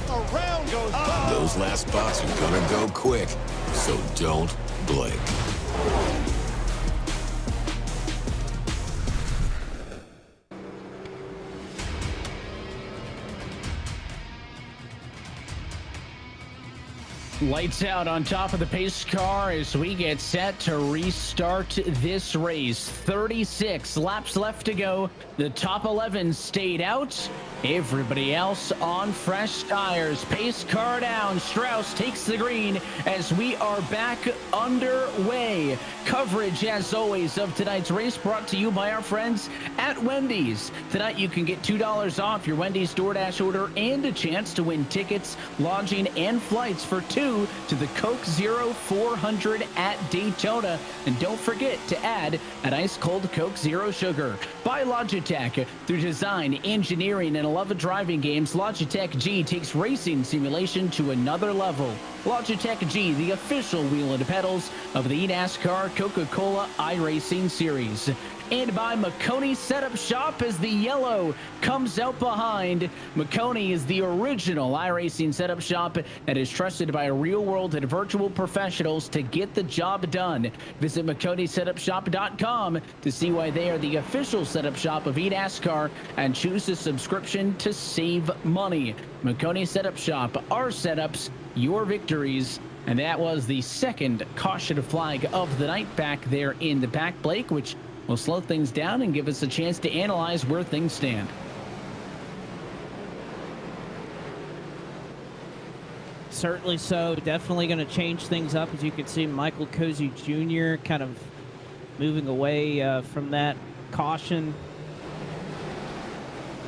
Around goes Those last spots are gonna go quick, so don't blink. Lights out on top of the pace car as we get set to restart this race. 36 laps left to go. The top 11 stayed out. Everybody else on fresh tires. Pace car down. Strauss takes the green as we are back underway. Coverage, as always, of tonight's race brought to you by our friends at Wendy's. Tonight you can get $2 off your Wendy's DoorDash order and a chance to win tickets, lodging, and flights for 2 to the Coke Zero 400 at Daytona. And don't forget to add an ice-cold Coke Zero Sugar. By Logitech. Through design, engineering, and a love of driving games, Logitech G takes racing simulation to another level. Logitech G, the official wheel and pedals of the eNASCAR Coca-Cola iRacing Series. And by McConey Setup Shop as the yellow comes out behind. McConey is the original iRacing setup shop that is trusted by real-world and virtual professionals to get the job done. Visit McConeySetupShop.com to see why they are the official setup shop of eNASCAR and choose a subscription to save money. McConey Setup Shop, our setups, your victories. And that was the second caution flag of the night back there in the back, Blake, which will slow things down and give us a chance to analyze where things stand. Certainly so. Definitely going to change things up. As you can see, Michael Cozy Jr. kind of moving away from that caution.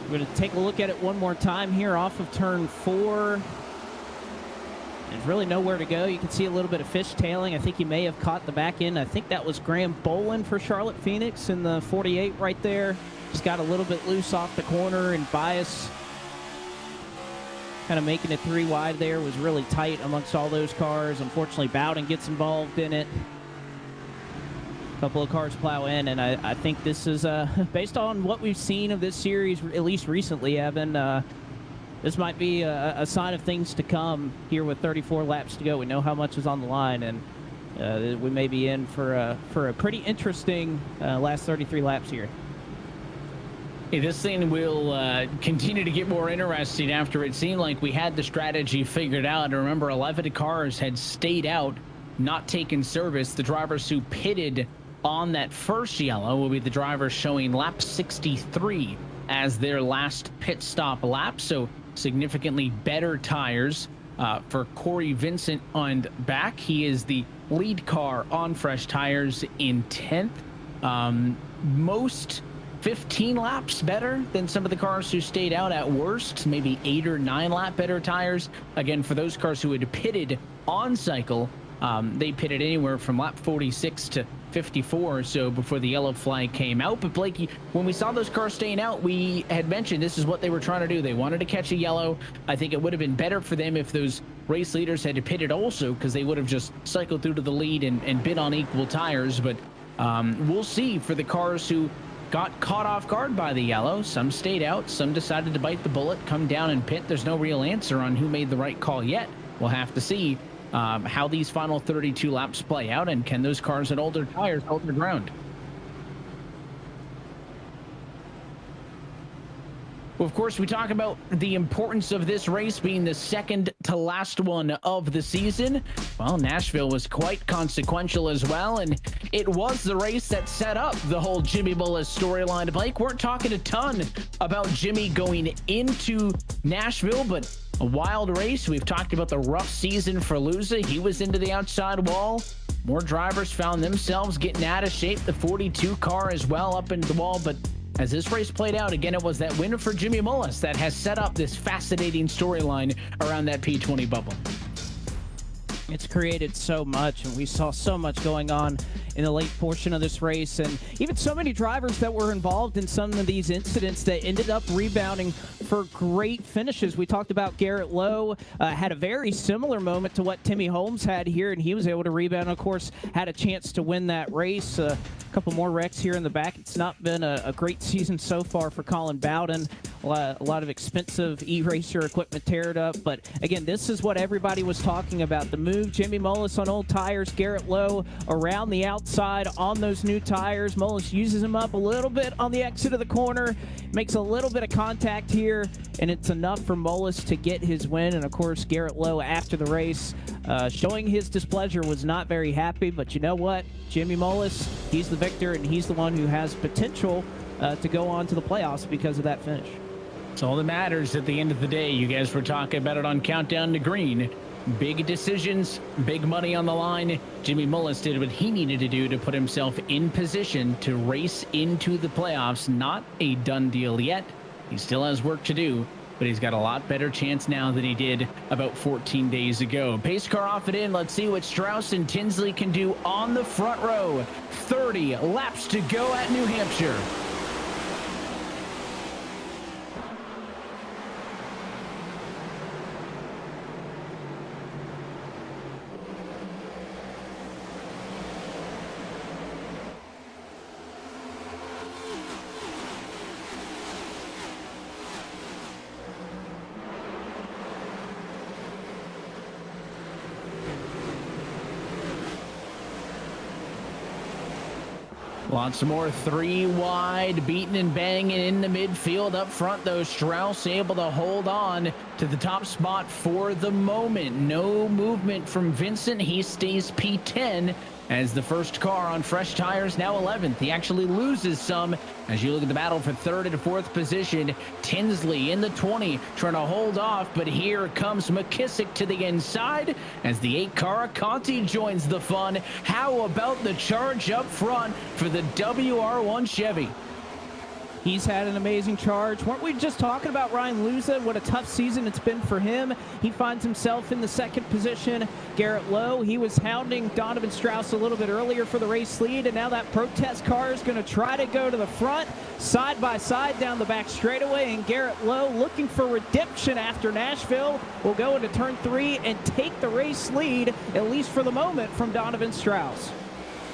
We're going to take a look at it one more time here off of turn 4. There's really nowhere to go. You can see a little bit of fishtailing. I think he may have caught the back end. I think that was Graham Bolin for Charlotte Phoenix in the 48 right there. Just got a little bit loose off the corner, and Bias kind of making it 3 wide there was really tight amongst all those cars. Unfortunately, Bowden gets involved in it. A couple of cars plow in, and I think this is, based on what we've seen of this series, at least recently, Evan, this might be a sign of things to come here with 34 laps to go. We know how much is on the line, and we may be in for a pretty interesting last 33 laps here. Hey, this thing will continue to get more interesting after it seemed like we had the strategy figured out. And remember, 11 cars had stayed out, not taken service. The drivers who pitted on that first yellow will be the drivers showing lap 63 as their last pit stop lap. So significantly better tires for Corey Vincent on back. He is the lead car on fresh tires in 10th. Most 15 laps better than some of the cars who stayed out at worst, maybe 8 or 9 lap better tires. Again, for those cars who had pitted on cycle, they pitted anywhere from lap 46 to 54 or so before the yellow flag came out. But Blakey, when we saw those cars staying out, we had mentioned this is what they were trying to do. They wanted to catch a yellow. I think it would have been better for them if those race leaders had pitted also, because they would have just cycled through to the lead and been on equal tires. But we'll see for the cars who got caught off guard by the yellow. Some stayed out, some decided to bite the bullet, come down and pit. There's no real answer on who made the right call yet. We'll have to see how these final 32 laps play out, and can those cars at older tires hold their ground? Well, of course, we talk about the importance of this race being the second to last one of the season. Well, Nashville was quite consequential as well, and it was the race that set up the whole Jimmy Mullis storyline. Blake, we're talking a ton about Jimmy going into Nashville, but a wild race. We've talked about the rough season for Luza. He was into the outside wall. More drivers found themselves getting out of shape. The 42 car as well up into the wall, but as this race played out, again, it was that win for Jimmy Mullis that has set up this fascinating storyline around that P20 bubble. It's created so much, and we saw so much going on in the late portion of this race, and even so many drivers that were involved in some of these incidents that ended up rebounding for great finishes. We talked about Garrett Lowe, had a very similar moment to what Timmy Holmes had here, and he was able to rebound, of course, had a chance to win that race. A couple more wrecks here in the back. It's not been a great season so far for Colin Bowden. A lot of expensive e-racer equipment teared up, but again, this is what everybody was talking about. The move, Jimmy Mullis on old tires, Garrett Lowe around the outside on those new tires. Mullis uses him up a little bit on the exit of the corner, makes a little bit of contact here, and it's enough for Mullis to get his win. And of course, Garrett Lowe after the race, showing his displeasure, was not very happy, but you know what? Jimmy Mullis, he's the victor, and he's the one who has potential to go on to the playoffs because of that finish. It's all that matters at the end of the day. You guys were talking about it on Countdown to Green. Big decisions, big money on the line. Jimmy Mullis did what he needed to do to put himself in position to race into the playoffs. Not a done deal yet. He still has work to do, but he's got a lot better chance now than he did about 14 days ago. Pace car off it in. Let's see what Strauss and Tinsley can do on the front row. 30 laps to go at New Hampshire. Lots more 3 wide, beating and banging in the midfield. Up front, though, Strauss able to hold on to the top spot for the moment. No movement from Vincent. He stays P10 as the first car on fresh tires, now 11th. He actually loses some as you look at the battle for 3rd and 4th position. Tinsley in the 20 trying to hold off, but here comes McKissick to the inside as the 8 car Conti joins the fun. How about the charge up front for the WR1 Chevy? He's had an amazing charge. Weren't we just talking about Ryan Luza? What a tough season it's been for him. He finds himself in the 2nd position. Garrett Lowe, he was hounding Donovan Strauss a little bit earlier for the race lead, and now that protest car is going to try to go to the front, side by side down the back straightaway, and Garrett Lowe, looking for redemption after Nashville, will go into turn 3 and take the race lead, at least for the moment, from Donovan Strauss.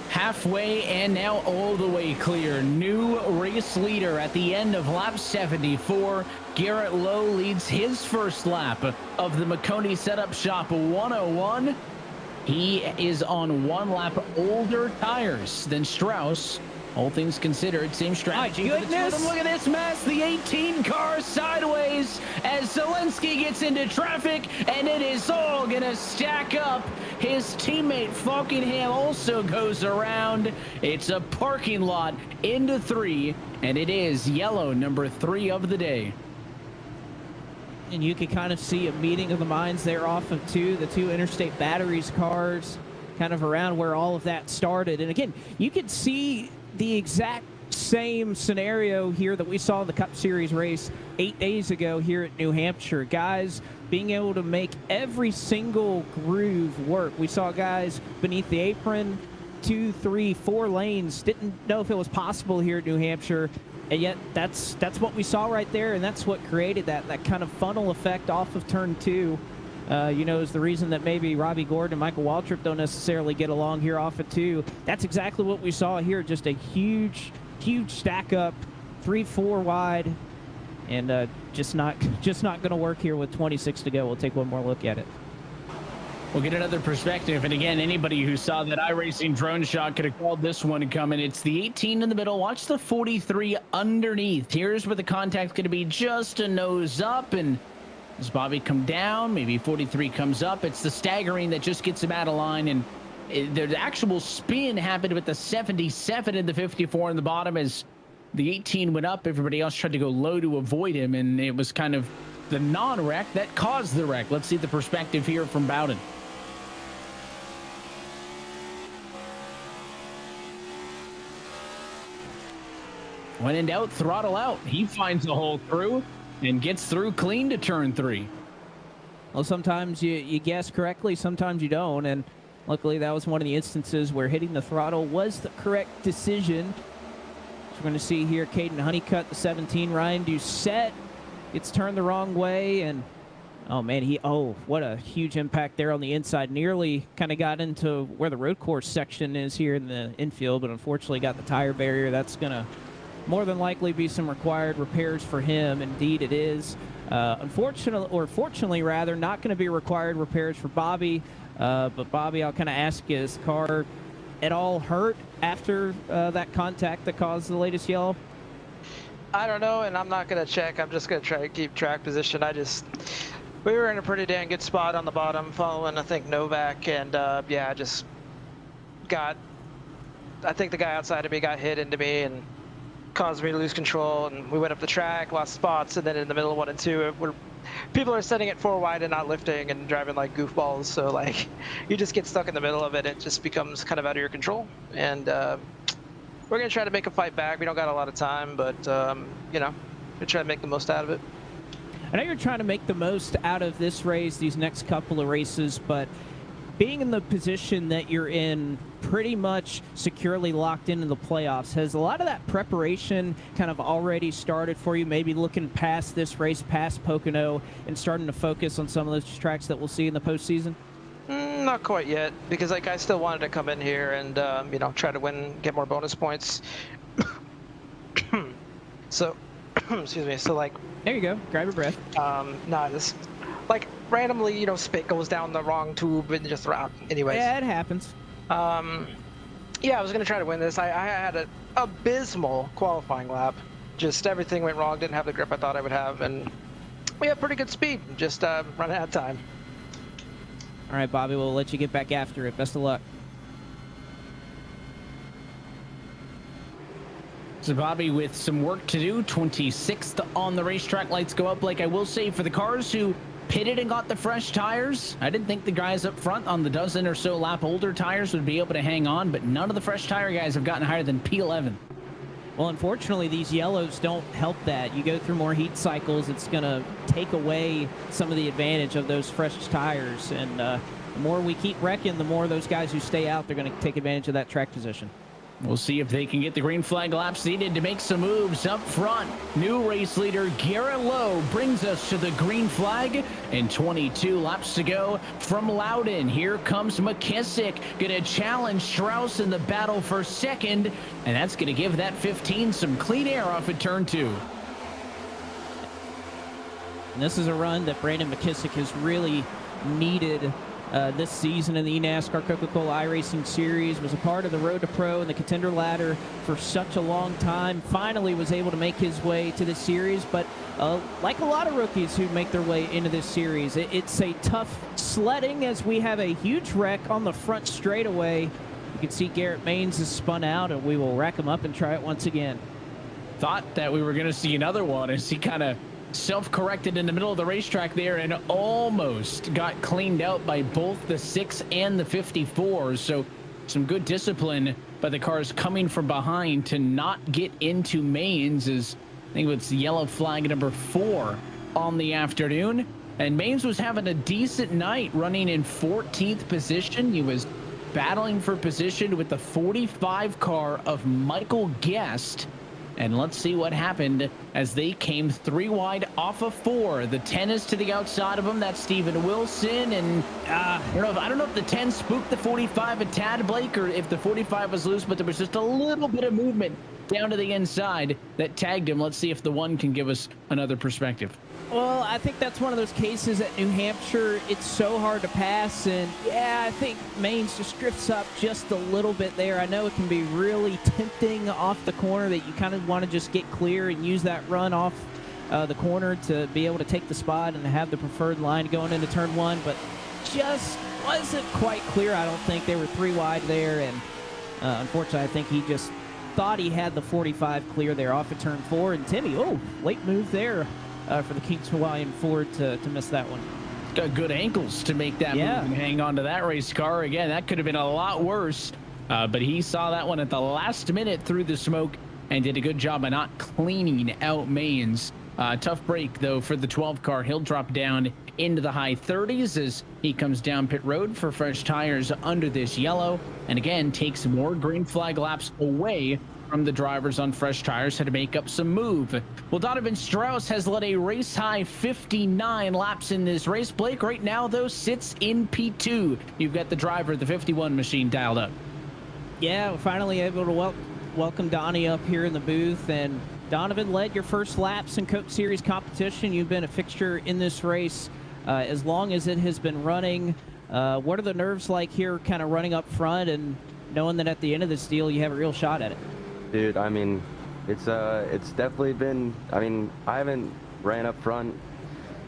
Halfway and now all the way clear. New race leader at the end of lap 74. Garrett Lowe leads his first lap of the McConey Setup Shop 101. He is on 1 lap older tires than Strauss. All things considered, same strategy. My goodness. Look at this mess. The 18 car sideways as Zelensky gets into traffic, and it is all going to stack up. His teammate Falkingham also goes around. It's a parking lot into 3, and it is yellow, number 3 of the day. And you can kind of see a meeting of the minds there off of 2, the 2 Interstate Batteries cars, kind of around where all of that started. And again, you could see the exact same scenario here that we saw in the Cup Series race 8 days ago here at New Hampshire. Guys being able to make every single groove work. We saw guys beneath the apron, 2, 3, 4 lanes. Didn't know if it was possible here at New Hampshire, and yet that's what we saw right there, and that's what created that kind of funnel effect off of turn 2. Is the reason that maybe Robbie Gordon and Michael Waltrip don't necessarily get along here off of 2. That's exactly what we saw here. Just a huge stack up, 3, 4 wide, and just not going to work here with 26 to go. We'll take one more look at it. We'll get another perspective. And again, anybody who saw that iRacing drone shot could have called this one coming. It's the 18 in the middle. Watch the 43 underneath. Here's where the contact's going to be just a nose up. And does Bobby come down? Maybe 43 comes up. It's the staggering that just gets him out of line. And the actual spin happened with the 77 and the 54 in the bottom as the 18 went up. Everybody else tried to go low to avoid him. And it was kind of the non-wreck that caused the wreck. Let's see the perspective here from Bowden. When in doubt, throttle out. He finds the hole through and gets through clean to turn 3. Well, sometimes you guess correctly, sometimes you don't. And luckily, that was one of the instances where hitting the throttle was the correct decision. We're going to see here Caden Honeycutt, the 17. Ryan Doucette gets turned the wrong way. And, oh, man, what a huge impact there on the inside. Nearly kind of got into where the road course section is here in the infield, but unfortunately got the tire barrier. That's going to more than likely be some required repairs for him. Indeed, it is. Fortunately, rather, not going to be required repairs for Bobby. But Bobby, I'll kind of ask you, is the car at all hurt after that contact that caused the latest yellow? I don't know, and I'm not going to check. I'm just going to try to keep track position. We were in a pretty damn good spot on the bottom, following, I think, Novak, and yeah, I think the guy outside of me got hit into me and caused me to lose control, and we went up the track, lost spots, and then in the middle of 1 and 2, people are setting it 4 wide and not lifting and driving like goofballs, so like you just get stuck in the middle of it. It just becomes kind of out of your control, and we're going to try to make a fight back. We don't got a lot of time, but you know, we're trying to make the most out of it. I know you're trying to make the most out of this race, these next couple of races, but being in the position that you're in, pretty much securely locked into the playoffs, has a lot of that preparation kind of already started for you, maybe looking past this race, past Pocono, and starting to focus on some of those tracks that we'll see in the postseason? Not quite yet, because like I still wanted to come in here and you know, try to win, get more bonus points. So, excuse me. So like, there you go. Grab your breath. Just like randomly, you know, spit goes down the wrong tube and just out. Anyways. Yeah, it happens. Yeah, I was gonna try to win this. I had an abysmal qualifying lap. Just everything went wrong. Didn't have the grip I thought I would have, and we have pretty good speed. Just run out of time. All right, Bobby, we'll let you get back after it. Best of luck. So Bobby with some work to do, 26th on the racetrack. Lights go up. Like I will say, for the cars who pitted and got the fresh tires, I didn't think the guys up front on the dozen or so lap older tires would be able to hang on, but none of the fresh tire guys have gotten higher than P11. Well, unfortunately, these yellows don't help that. You go through more heat cycles, it's going to take away some of the advantage of those fresh tires. And the more we keep wrecking, the more those guys who stay out, they're going to take advantage of that track position. We'll see if they can get the green flag laps needed to make some moves up front. New race leader Garrett Lowe brings us to the green flag, and 22 laps to go from Loudon. Here comes McKissick, gonna challenge Strauss in the battle for second, and that's gonna give that 15 some clean air off at turn 2. And this is a run that Brandon McKissick has really needed this season in the eNASCAR Coca-Cola iRacing Series. Was a part of the Road to Pro and the Contender Ladder for such a long time. Finally was able to make his way to this series, but like a lot of rookies who make their way into this series, it's a tough sledding as we have a huge wreck on the front straightaway. You can see Garrett Maines is spun out, and we will rack him up and try it once again. Thought that we were going to see another one as he kind of self-corrected in the middle of the racetrack there and almost got cleaned out by both the 6 and the 54. So some good discipline by the cars coming from behind to not get into Maines, as I think it's yellow flag number 4 on the afternoon. And Maines was having a decent night, running in 14th position. He was battling for position with the 45 car of Michael Guest. And let's see what happened as they came 3 wide off of 4. The 10 is to the outside of them. That's Steven Wilson. And I don't know if the 10 spooked the 45 a tad, Blake, or if the 45 was loose, but there was just a little bit of movement down to the inside that tagged him. Let's see if the one can give us another perspective. Well, I think that's one of those cases at New Hampshire. It's so hard to pass, and yeah, I think Mainz just drifts up just a little bit there. I know it can be really tempting off the corner that you kind of want to just get clear and use that run off the corner to be able to take the spot and have the preferred line going into turn one, but just wasn't quite clear. I don't think they were 3 wide there, and unfortunately, I think he just thought he had the 45 clear there off of turn 4, and Timmy, late move there. For the Kings Hawaiian Ford to miss that one. Got good ankles to make that move and hang on to that race car. Again, that could have been a lot worse, but he saw that one at the last minute through the smoke and did a good job of not cleaning out Mainz. Tough break, though, for the 12 car. He'll drop down into the high 30s as he comes down pit road for fresh tires under this yellow, and again takes more green flag laps away from the drivers on fresh tires, had to make up some move. Well, Donovan Strauss has led a race high 59 laps in this race. Blake right now, though, sits in P2. You've got the driver, the 51 machine, dialed up. Yeah, we're finally able to welcome Donnie up here in the booth. And Donovan led your first laps in Coke Series competition. You've been a fixture in this race as long as it has been running. What are the nerves like here kind of running up front and knowing that at the end of this deal you have a real shot at it? Dude, I mean, it's definitely been, I mean, I haven't ran up front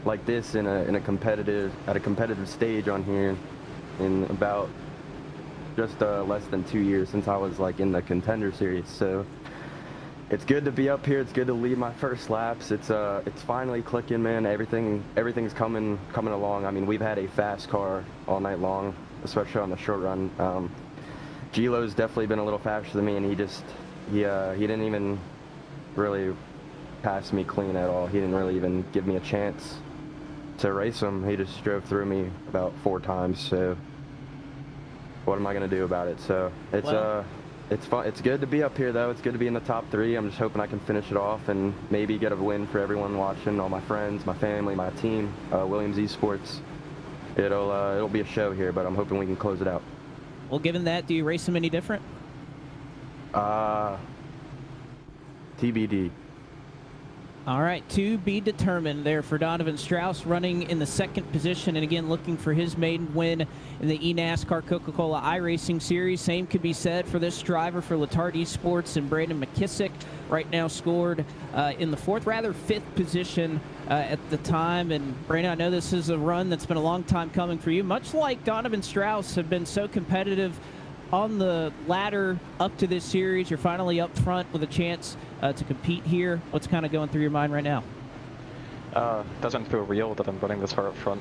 like this at a competitive stage on here in about just less than 2 years since I was like in the Contender Series. So it's good to be up here. It's good to lead my first laps. It's finally clicking, man. Everything's coming along. I mean, we've had a fast car all night long, especially on the short run. Gilo's definitely been a little faster than me, and he didn't even really pass me clean at all. He didn't really even give me a chance to race him. He just drove through me about 4 times. So what am I gonna do about it? So it's fun. It's good to be up here, though. It's good to be in the top 3. I'm just hoping I can finish it off and maybe get a win for everyone watching, all my friends, my family, my team, Williams Esports. It'll be a show here, but I'm hoping we can close it out. Well, given that, do you race them any different? TBD. All right, to be determined there for Donovan Strauss, running in the 2nd position, and again looking for his maiden win in the eNASCAR Coca-Cola iRacing Series. Same could be said for this driver for Letard Esports, and Brandon McKissick right now scored in the 5th position at the time. And Brandon, I know this is a run that's been a long time coming for you, much like Donovan Strauss have been so competitive on the ladder up to this series. You're finally up front with a chance to compete here. What's kind of going through your mind right now? Doesn't feel real that I'm running this far up front,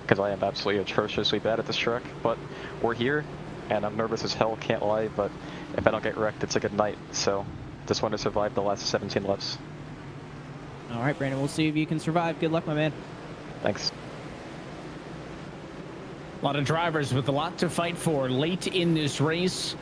because I am absolutely atrociously bad at this track, but we're here and I'm nervous as hell, can't lie, but if I don't get wrecked, it's a good night. So just want to survive the last 17 laps. All right, Brandon, we'll see if you can survive. Good luck, my man. Thanks. A lot of drivers with a lot to fight for late in this race.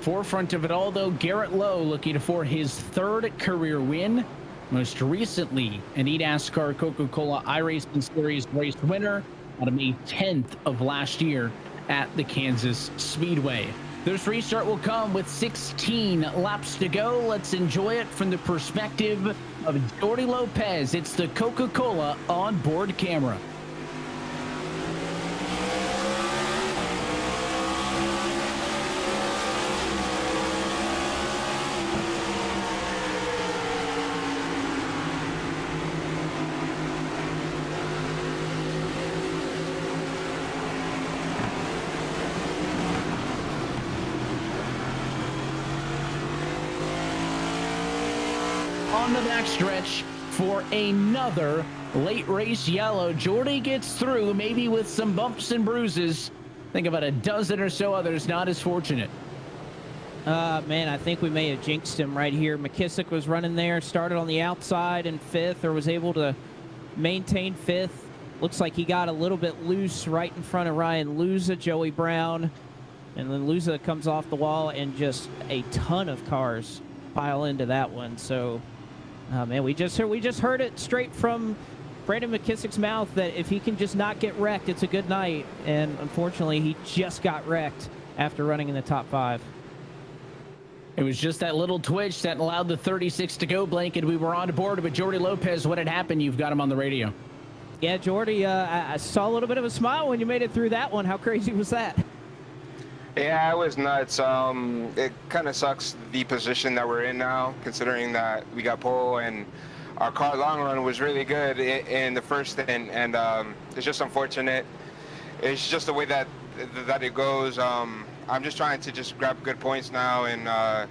Forefront of it all, though, Garrett Lowe looking for his 3rd career win. Most recently, an eNASCAR Coca-Cola iRacing Series race winner on May 10th of last year at the Kansas Speedway. This restart will come with 16 laps to go. Let's enjoy it from the perspective of Jordy Lopez. It's the Coca-Cola onboard camera. On the backstretch for another late race yellow. Jordy gets through, maybe with some bumps and bruises. Think about a dozen or so others not as fortunate. Man, I think we may have jinxed him right here. McKissick was running there, started on the outside in 5th, or was able to maintain 5th. Looks like he got a little bit loose right in front of Ryan Luza, Joey Brown. And then Luza comes off the wall, and just a ton of cars pile into that one. So, man, we just heard it straight from Brandon McKissick's mouth that if he can just not get wrecked, it's a good night. And unfortunately, he just got wrecked after running in the top 5. It was just that little twitch that allowed the 36 to go, Blank, and we were on board. But Jordy Lopez, what had happened? You've got him on the radio. Yeah, Jordy, I saw a little bit of a smile when you made it through that one. How crazy was that? Yeah, it was nuts. It kind of sucks the position that we're in now, considering that we got pole and our car long run was really good in the first stint, and it's just unfortunate. It's just the way that it goes. I'm just trying to just grab good points now and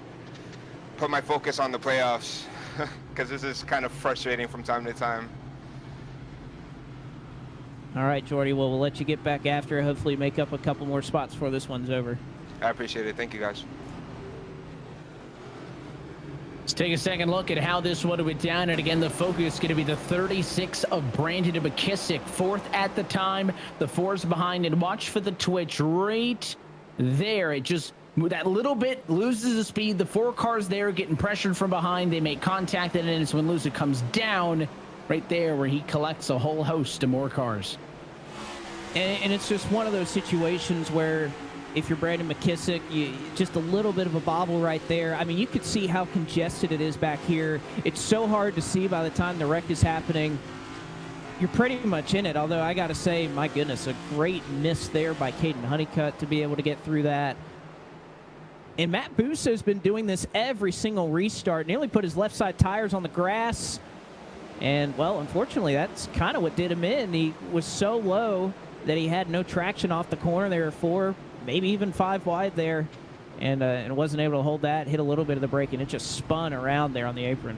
put my focus on the playoffs, because this is kind of frustrating from time to time. All right, Jordy, well, we'll let you get back after. Hopefully make up a couple more spots before this one's over. I appreciate it. Thank you, guys. Let's take a second look at how this one went down. And again, the focus is going to be the 36 of Brandon McKissick, 4th at the time. The 4's behind, and watch for the twitch right there. It just, that little bit loses the speed. The 4 cars there getting pressured from behind. They make contact, and then it's when Lucy comes down right there where he collects a whole host of more cars. And it's just one of those situations where if you're Brandon McKissick, just a little bit of a bobble right there. I mean, you could see how congested it is back here. It's so hard to see by the time the wreck is happening. You're pretty much in it, although I got to say, my goodness, a great miss there by Caden Honeycutt to be able to get through that. And Matt Busso's been doing this every single restart. Nearly put his left side tires on the grass. And, well, unfortunately, that's kind of what did him in. He was so low that he had no traction off the corner. There were 4, maybe even 5 wide there, and wasn't able to hold that. Hit a little bit of the brake, and it just spun around there on the apron.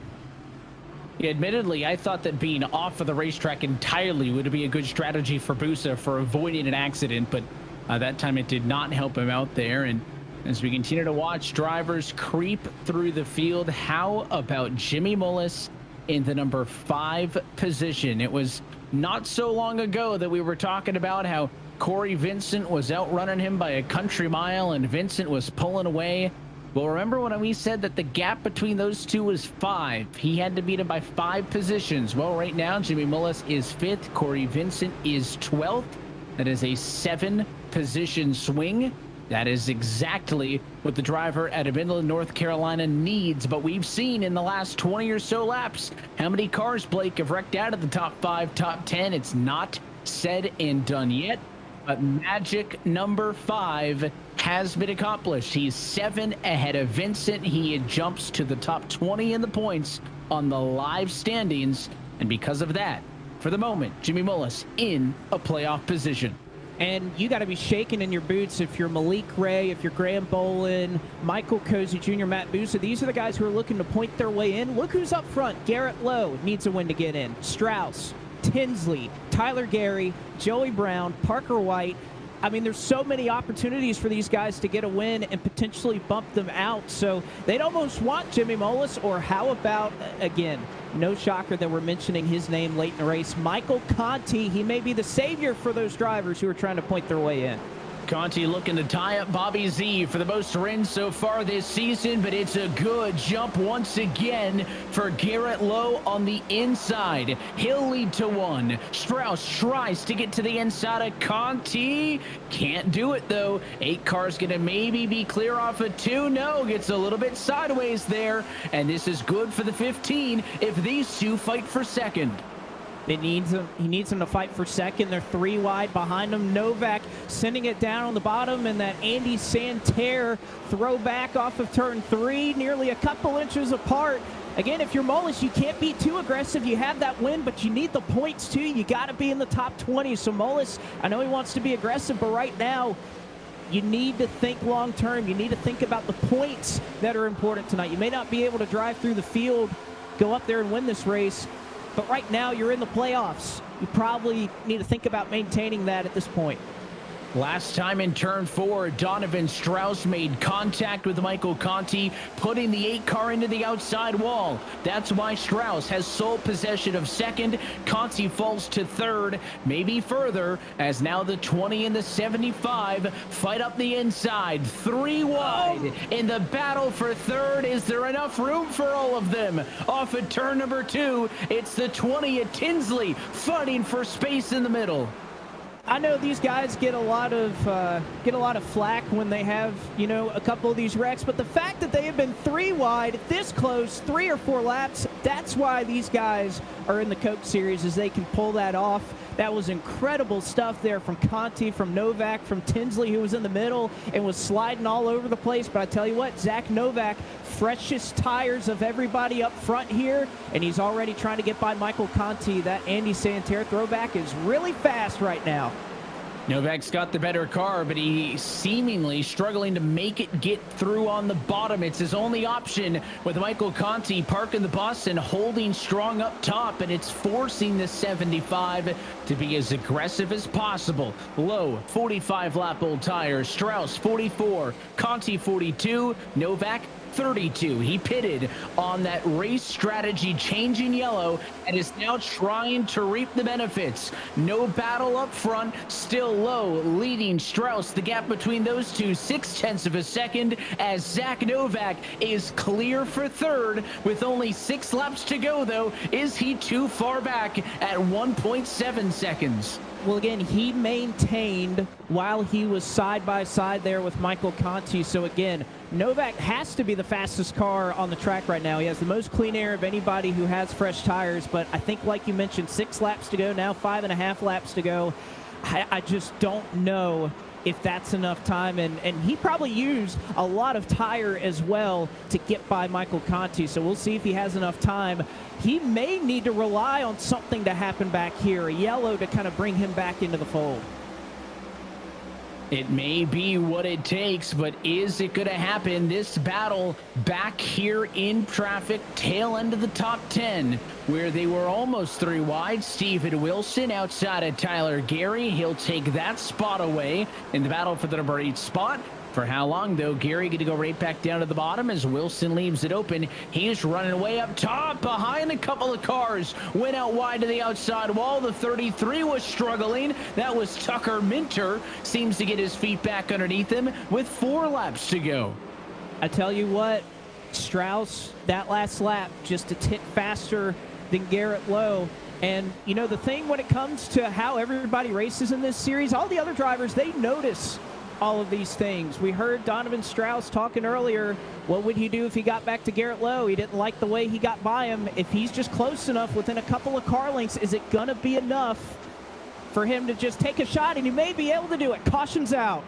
Yeah, admittedly, I thought that being off of the racetrack entirely would be a good strategy for Bussa for avoiding an accident, but that time it did not help him out there. And as we continue to watch drivers creep through the field, how about Jimmy Mullis in the number 5 position? It was not so long ago that we were talking about how Corey Vincent was outrunning him by a country mile and Vincent was pulling away. Well, remember when we said that the gap between those two was 5? He had to beat him by 5 positions. Well, right now, Jimmy Mullis is 5th. Corey Vincent is 12th. That is a 7-position swing. That is exactly what the driver out of Midland, North Carolina needs. But we've seen in the last 20 or so laps how many cars, Blake, have wrecked out of the top 5, top 10. It's not said and done yet, but magic number 5 has been accomplished. He's 7 ahead of Vincent. He jumps to the top 20 in the points on the live standings. And because of that, for the moment, Jimmy Mullis in a playoff position. And you got to be shaking in your boots if you're Malik Ray, if you're Graham Bolin, Michael Cozy Jr., Matt Bussa. These are the guys who are looking to point their way in. Look who's up front. Garrett Lowe needs a win to get in. Strauss, Tinsley, Tyler Gary, Joey Brown, Parker White. I mean, there's so many opportunities for these guys to get a win and potentially bump them out. So they'd almost want Jimmy Mullis, or how about, again, no shocker that we're mentioning his name late in the race, Michael Conti. He may be the savior for those drivers who are trying to point their way in. Conti looking to tie up Bobby Z for the most wins so far this season, but it's a good jump once again for Garrett Lowe on the inside. He'll lead to 1. Strauss tries to get to the inside of Conti. Can't do it, though. 8 cars going to maybe be clear off of 2. No, gets a little bit sideways there, and this is good for the 15 if these 2 fight for second. He needs them to fight for second. They're 3 wide behind him. Novak sending it down on the bottom, and that Andy Santerre throwback off of turn 3, nearly a couple inches apart. Again, if you're Mullis, you can't be too aggressive. You have that win, but you need the points too. You got to be in the top 20. So Mullis, I know he wants to be aggressive, but right now, you need to think long term. You need to think about the points that are important tonight. You may not be able to drive through the field, go up there and win this race, but right now you're in the playoffs. You probably need to think about maintaining that at this point. Last time in turn 4, Donovan Strauss made contact with Michael Conti, putting the 8 car into the outside wall. That's why Strauss has sole possession of second. Conti falls to 3rd, maybe further, as now the 20 and the 75 fight up the inside. 3 wide in the battle for 3rd. Is there enough room for all of them? Off at turn number 2, it's the 20 at Tinsley fighting for space in the middle. I know these guys get a lot of flack when they have, you know, a couple of these wrecks, but the fact that they have been 3 wide this close, 3 or 4 laps, that's why these guys are in the Coke Series, is they can pull that off. That was incredible stuff there from Conti, from Novak, from Tinsley, who was in the middle and was sliding all over the place. But I tell you what, Zach Novak, freshest tires of everybody up front here, and he's already trying to get by Michael Conti. That Andy Santerre throwback is really fast right now. Novak's got the better car, but he's seemingly struggling to make it get through on the bottom. It's his only option with Michael Conti parking the bus and holding strong up top, and it's forcing the 75 to be as aggressive as possible. Low 45 lap old tires, Strauss 44, Conti 42, Novak 32. He pitted on that race strategy change in yellow and is now trying to reap the benefits. No battle up front, still low, leading Strauss. The gap between those two, 0.6 of a second, as Zach Novak is clear for third with only 6 laps to go, though. Is he too far back at 1.7 seconds? Well, again, he maintained while he was side by side there with Michael Conti. So again, Novak has to be the fastest car on the track right now. He has the most clean air of anybody who has fresh tires. But I think, like you mentioned, 6 laps to go, now 5.5 laps to go. I just don't know if that's enough time, and he probably used a lot of tire as well to get by Michael Conti, so we'll see if he has enough time. He may need to rely on something to happen back here, a yellow to kind of bring him back into the fold. It may be what it takes, but is it going to happen? This battle back here in traffic, tail end of the top 10, where they were almost 3 wide. Steven Wilson outside of Tyler Gary. He'll take that spot away in the battle for the number 8 spot. For how long, though? Gary going to go right back down to the bottom as Wilson leaves it open. He's running way up top behind a couple of cars. Went out wide to the outside wall. The 33 was struggling. That was Tucker Minter. Seems to get his feet back underneath him with 4 laps to go. I tell you what, Strauss, that last lap, just a tick faster than Garrett Lowe. And, you know, the thing when it comes to how everybody races in this series, all the other drivers, they notice all of these things. We heard Donovan Strauss talking earlier. What would he do if he got back to Garrett Lowe? He didn't like the way he got by him. If he's just close enough within a couple of car lengths, is it going to be enough for him to just take a shot? And he may be able to do it. Caution's out.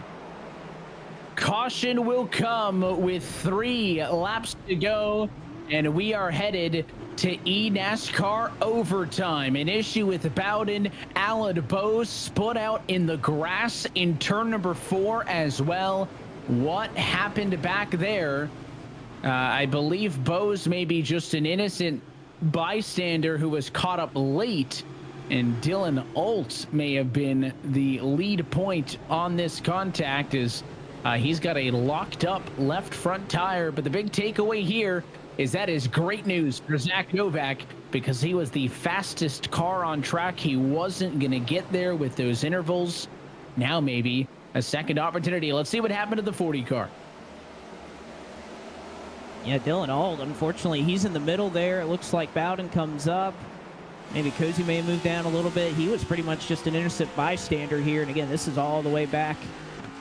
Caution will come with 3 laps to go, and we are headed to eNASCAR overtime. An issue with Bowden. Alan Bose split out in the grass in turn number 4 as well. What happened back there? I believe Bose may be just an innocent bystander who was caught up late, and Dylan Alt may have been the lead point on this contact, as he's got a locked up left front tire. But the big takeaway here is that is great news for Zach Novak, because he was the fastest car on track. He wasn't going to get there with those intervals. Now maybe a second opportunity. Let's see what happened to the 40 car. Yeah, Dylan Auld, unfortunately, he's in the middle there. It looks like Bowden comes up. Maybe Cozy may have moved down a little bit. He was pretty much just an innocent bystander here. And again, this is all the way back,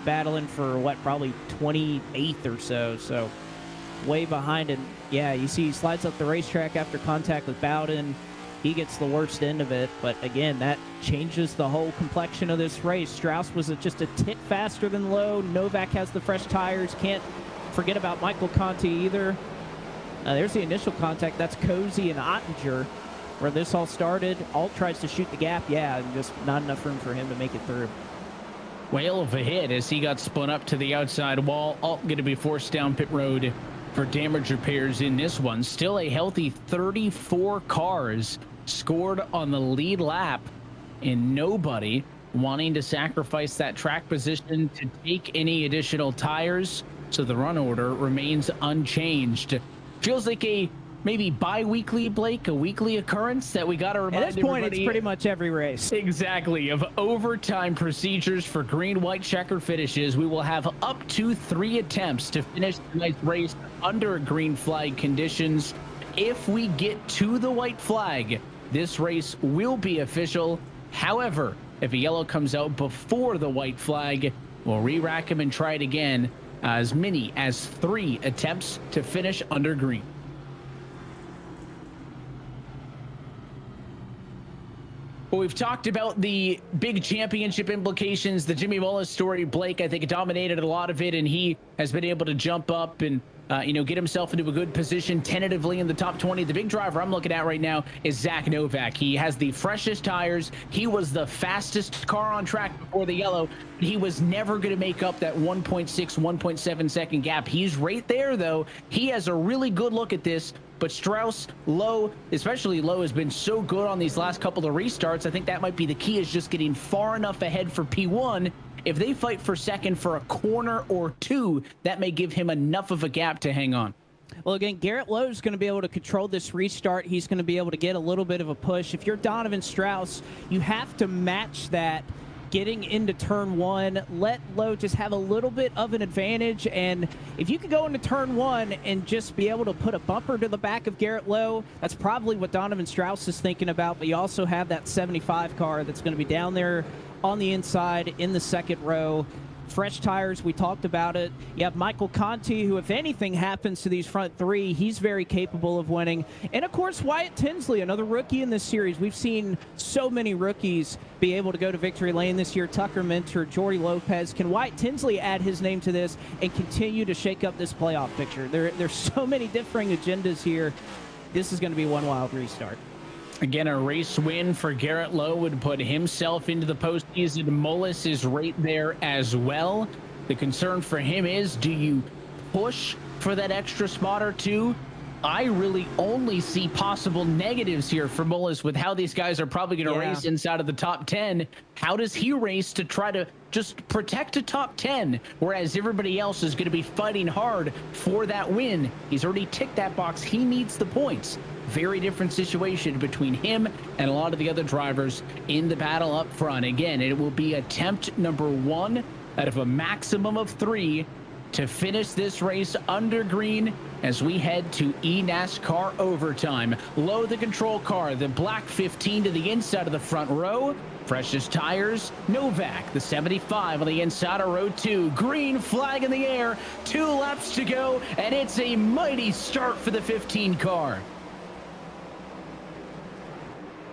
battling for what, probably 28th or so. So way behind him. Yeah, you see he slides up the racetrack after contact with Bowden. He gets the worst end of it, but again, that changes the whole complexion of this race. Strauss was just a tick faster than Lowe. Novak has the fresh tires. Can't forget about Michael Conti either. There's the initial contact. That's Cozy and Ottinger, where this all started. Alt tries to shoot the gap. Yeah, and just not enough room for him to make it through. Whale of a hit as he got spun up to the outside wall. Alt going to be forced down pit road for damage repairs in this one. Still a healthy 34 cars scored on the lead lap, and nobody wanting to sacrifice that track position to take any additional tires, so the run order remains unchanged. Feels like a maybe bi-weekly, Blake, a weekly occurrence that we got to remind At this point, everybody. it's pretty much every race. Exactly, of overtime procedures for green-white checker finishes. We will have up to 3 attempts to finish tonight's race under green flag conditions. If we get to the white flag, this race will be official. However, If a yellow comes out before the white flag, we'll re-rack him and try it again. As many as 3 attempts to finish under green. Well, we've talked about the big championship implications, the Jimmy Mullis story. Blake, I think, dominated a lot of it, and he has been able to jump up and get himself into a good position tentatively in the top 20. The big driver I'm looking at right now is Zach Novak. He has the freshest tires. He was the fastest car on track before the yellow. He was never going to make up that 1.6, 1.7 second gap. He's right there, though. He has a really good look at this. But Strauss, Lowe, especially Lowe, has been so good on these last couple of restarts. I think that might be the key, is just getting far enough ahead for P1. If they fight for second for a corner or 2, that may give him enough of a gap to hang on. Well, again, Garrett Lowe is going to be able to control this restart. He's going to be able to get a little bit of a push. If you're Donovan Strauss, you have to match that getting into turn 1. Let Lowe just have a little bit of an advantage. And if you could go into turn 1 and just be able to put a bumper to the back of Garrett Lowe, that's probably what Donovan Strauss is thinking about. But you also have that 75 car that's going to be down there on the inside in the second row. Fresh tires, we talked about it. You have Michael Conti, who, if anything happens to these front 3, he's very capable of winning. And, of course, Wyatt Tinsley, another rookie in this series. We've seen so many rookies be able to go to victory lane this year. Tucker Minter, Jordy Lopez. Can Wyatt Tinsley add his name to this and continue to shake up this playoff picture? There's so many differing agendas here. This is going to be one wild restart. Again, a race win for Garrett Lowe would put himself into the postseason. Mullis is right there as well. The concern for him is, do you push for that extra spot or 2? I really only see possible negatives here for Mullis with how these guys are probably going to race inside of the top 10. How does he race to try to just protect a top 10, whereas everybody else is going to be fighting hard for that win? He's already ticked that box. He needs the points. Very different situation between him and a lot of the other drivers in the battle up front. Again, it will be attempt number 1 out of a maximum of 3 to finish this race under green as we head to eNASCAR overtime. Lowe, the control car, the black 15 to the inside of the front row. Freshest tires, Novak, the 75 on the inside of row 2. Green flag in the air, 2 laps to go, and it's a mighty start for the 15 car.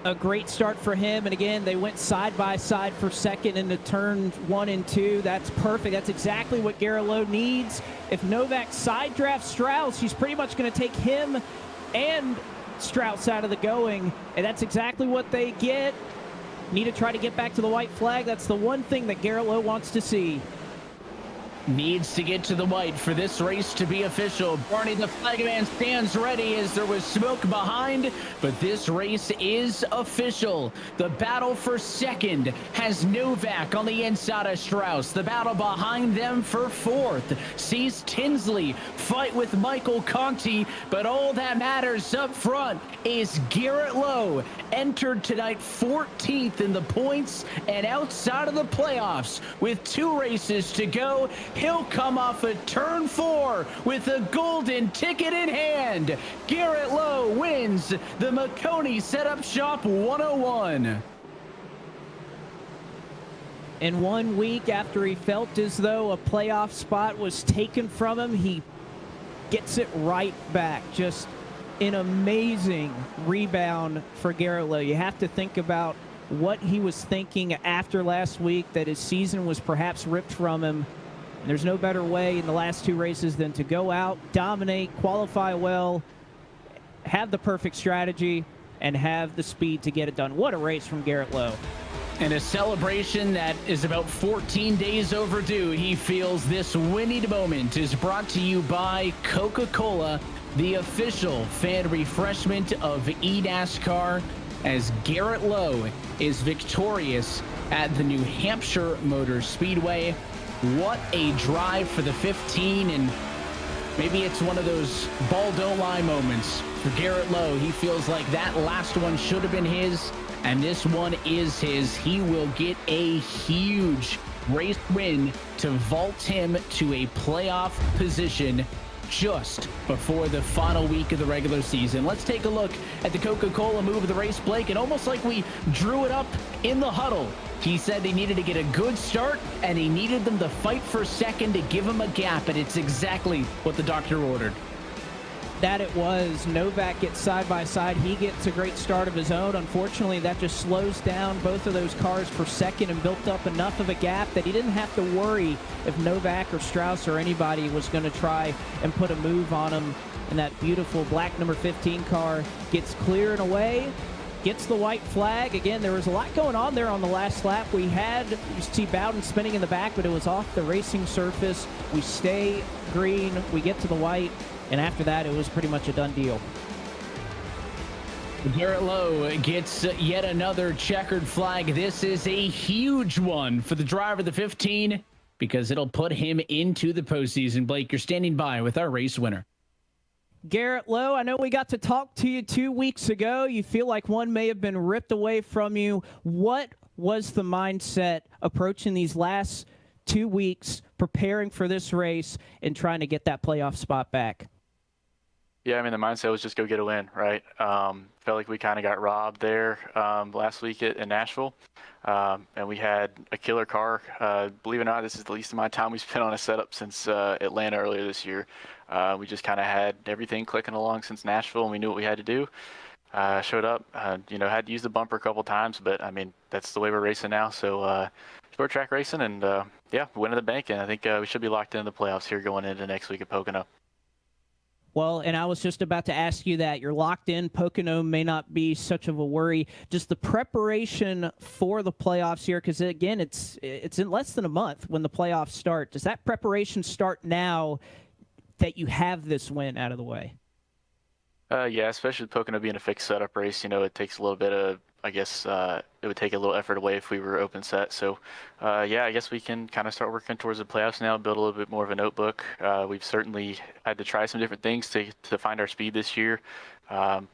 A great start for him, and again, they went side by side for second into turns 1 and 2. That's perfect. That's exactly what Garrett Lowe needs. If Novak side drafts Strauss, he's pretty much going to take him and Strauss out of the going, and that's exactly what they get. Need to try to get back to the white flag. That's the one thing that Garrett Lowe wants to see. Needs to get to the white for this race to be official. Barney the flagman stands ready as there was smoke behind, but this race is official. The battle for second has Novak on the inside of Strauss. The battle behind them for 4th sees Tinsley fight with Michael Conti, but all that matters up front is Garrett Lowe, entered tonight 14th in the points and outside of the playoffs with 2 races to go. He'll come off a turn 4 with a golden ticket in hand. Garrett Lowe wins the Maconey Setup Shop 101. In 1 week after he felt as though a playoff spot was taken from him, he gets it right back. Just an amazing rebound for Garrett Lowe. You have to think about what he was thinking after last week, that his season was perhaps ripped from him. And there's no better way in the last 2 races than to go out, dominate, qualify well, have the perfect strategy, and have the speed to get it done. What a race from Garrett Lowe. And a celebration that is about 14 days overdue. He feels this winning moment is brought to you by Coca-Cola, the official fan refreshment of eNASCAR, as Garrett Lowe is victorious at the New Hampshire Motor Speedway. What a drive for the 15, and maybe it's one of those ball don't lie moments for Garrett Lowe. He feels like that last one should have been his, and this one is his. He will get a huge race win to vault him to a playoff position just before the final week of the regular season. Let's take a look at the Coca-Cola move of the race, Blake, and almost like we drew it up in the huddle. He said they needed to get a good start, and he needed them to fight for second to give him a gap, and it's exactly what the doctor ordered. That it was. Novak gets side by side. He gets a great start of his own. Unfortunately, that just slows down both of those cars for second and built up enough of a gap that he didn't have to worry if Novak or Strauss or anybody was going to try and put a move on him. And that beautiful black number 15 car gets clear and away, gets the white flag. Again, there was a lot going on there on the last lap. You see Bowden spinning in the back, but it was off the racing surface. We stay green, we get to the white. And after that, it was pretty much a done deal. Garrett Lowe gets yet another checkered flag. This is a huge one for the driver of the 15 because it'll put him into the postseason. Blake, you're standing by with our race winner. Garrett Lowe, I know we got to talk to you 2 weeks ago. You feel like one may have been ripped away from you. What was the mindset approaching these last 2 weeks, preparing for this race and trying to get that playoff spot back? Yeah, I mean, the mindset was just go get a win, right? Felt like we kind of got robbed there last week in Nashville. And we had a killer car. Believe it or not, this is the least amount of time we spent on a setup since Atlanta earlier this year. We just kind of had everything clicking along since Nashville, and we knew what we had to do. Showed up, had to use the bumper a couple times, but, I mean, that's the way we're racing now. So short track racing, and, winning the bank, and I think we should be locked into the playoffs here going into next week at Pocono. Well, and I was just about to ask you that. You're locked in. Pocono may not be such of a worry. Just the preparation for the playoffs here, because, again, it's in less than a month when the playoffs start. Does that preparation start now that you have this win out of the way? Yeah, especially with Pocono being a fixed setup race, it takes a little bit of, it would take a little effort away if we were open set. So, I guess we can kind of start working towards the playoffs now, build a little bit more of a notebook. We've certainly had to try some different things to find our speed this year.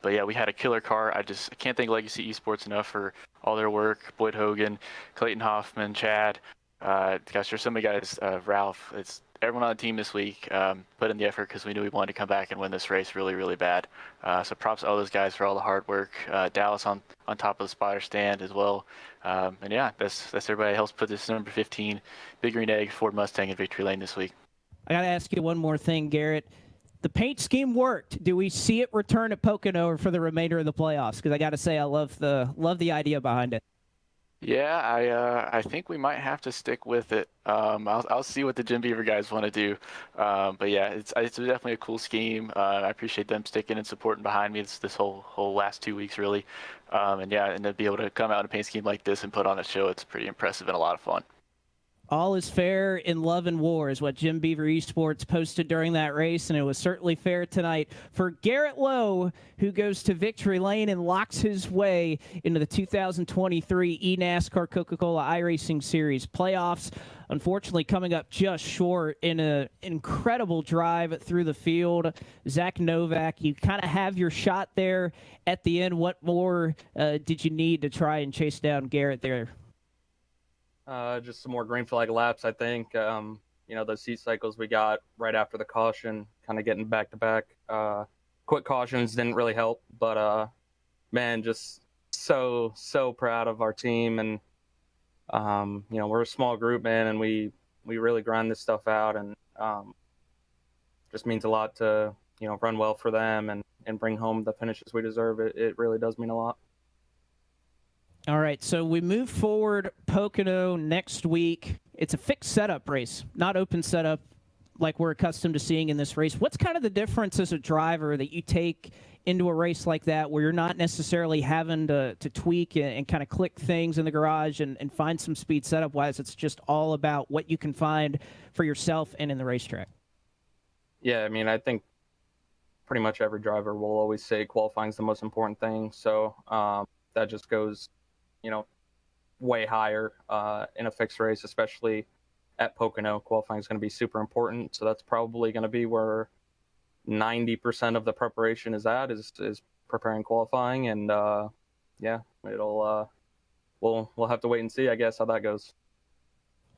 We had a killer car. I can't thank Legacy Esports enough for all their work. Boyd Hogan, Clayton Hoffman, Chad. There's so many guys, Ralph. Everyone on the team this week put in the effort because we knew we wanted to come back and win this race really, really bad. So props to all those guys for all the hard work. Dallas on top of the spotter stand as well. That's everybody that helps put this number 15 Big Green Egg Ford Mustang in victory lane this week. I got to ask you one more thing, Garrett. The paint scheme worked. Do we see it return at Pocono for the remainder of the playoffs? Because I got to say, I love the idea behind it. Yeah, I think we might have to stick with it. I'll see what the Jim Beaver guys want to do. It's definitely a cool scheme. I appreciate them sticking and supporting behind me this whole last 2 weeks, really. And to be able to come out in a paint scheme like this and put on a show, it's pretty impressive and a lot of fun. All is fair in love and war is what Jim Beaver Esports posted during that race, and it was certainly fair tonight for Garrett Lowe, who goes to victory lane and locks his way into the 2023 eNASCAR Coca-Cola iRacing Series playoffs. Unfortunately, coming up just short in an incredible drive through the field. Zach Novak, you kind of have your shot there at the end. What more did you need to try and chase down Garrett there? Just some more green flag laps, I think. Those seat cycles we got right after the caution, kind of getting back to back. Quick cautions didn't really help, but just so proud of our team. And we're a small group, man, and we really grind this stuff out, and just means a lot to run well for them and bring home the finishes we deserve. It really does mean a lot. All right, so we move forward. Pocono next week. It's a fixed setup race, not open setup like we're accustomed to seeing in this race. What's kind of the difference as a driver that you take into a race like that where you're not necessarily having to tweak and kind of click things in the garage and find some speed setup-wise? It's just all about what you can find for yourself and in the racetrack. Yeah, I think pretty much every driver will always say qualifying is the most important thing. So that just goes way higher in a fixed race, especially at Pocono. Qualifying is going to be super important. So that's probably going to be where 90% of the preparation is preparing qualifying. And we'll have to wait and see, I guess, how that goes.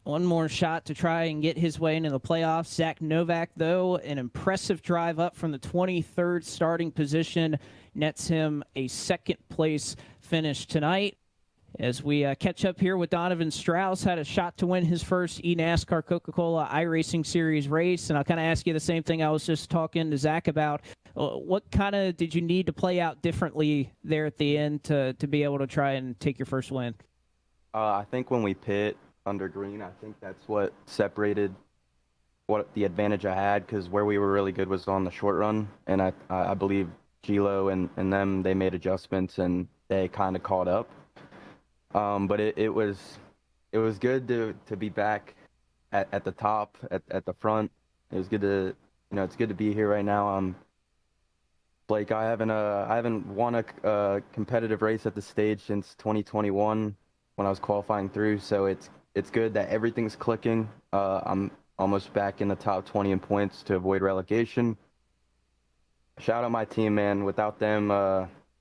One more shot to try and get his way into the playoffs. Zach Novak, though, an impressive drive up from the 23rd starting position, nets him a second-place finish tonight. As we catch up here with Donovan Strauss, had a shot to win his first eNASCAR Coca-Cola iRacing Series race, and I'll kind of ask you the same thing I was just talking to Zach about. What kind of did you need to play out differently there at the end to be able to try and take your first win? I think when we pit under green, I think that's what separated what the advantage I had, because where we were really good was on the short run, and I believe Gilo and them, they made adjustments and they kind of caught up. But it was good to be back at the top, at the front. It was good to, it's good to be here right now. Blake, I haven't won a competitive race at this stage since 2021 when I was qualifying through, so it's good that everything's clicking. I'm almost back in the top 20 in points to avoid relegation. Shout out my team, man. Without them,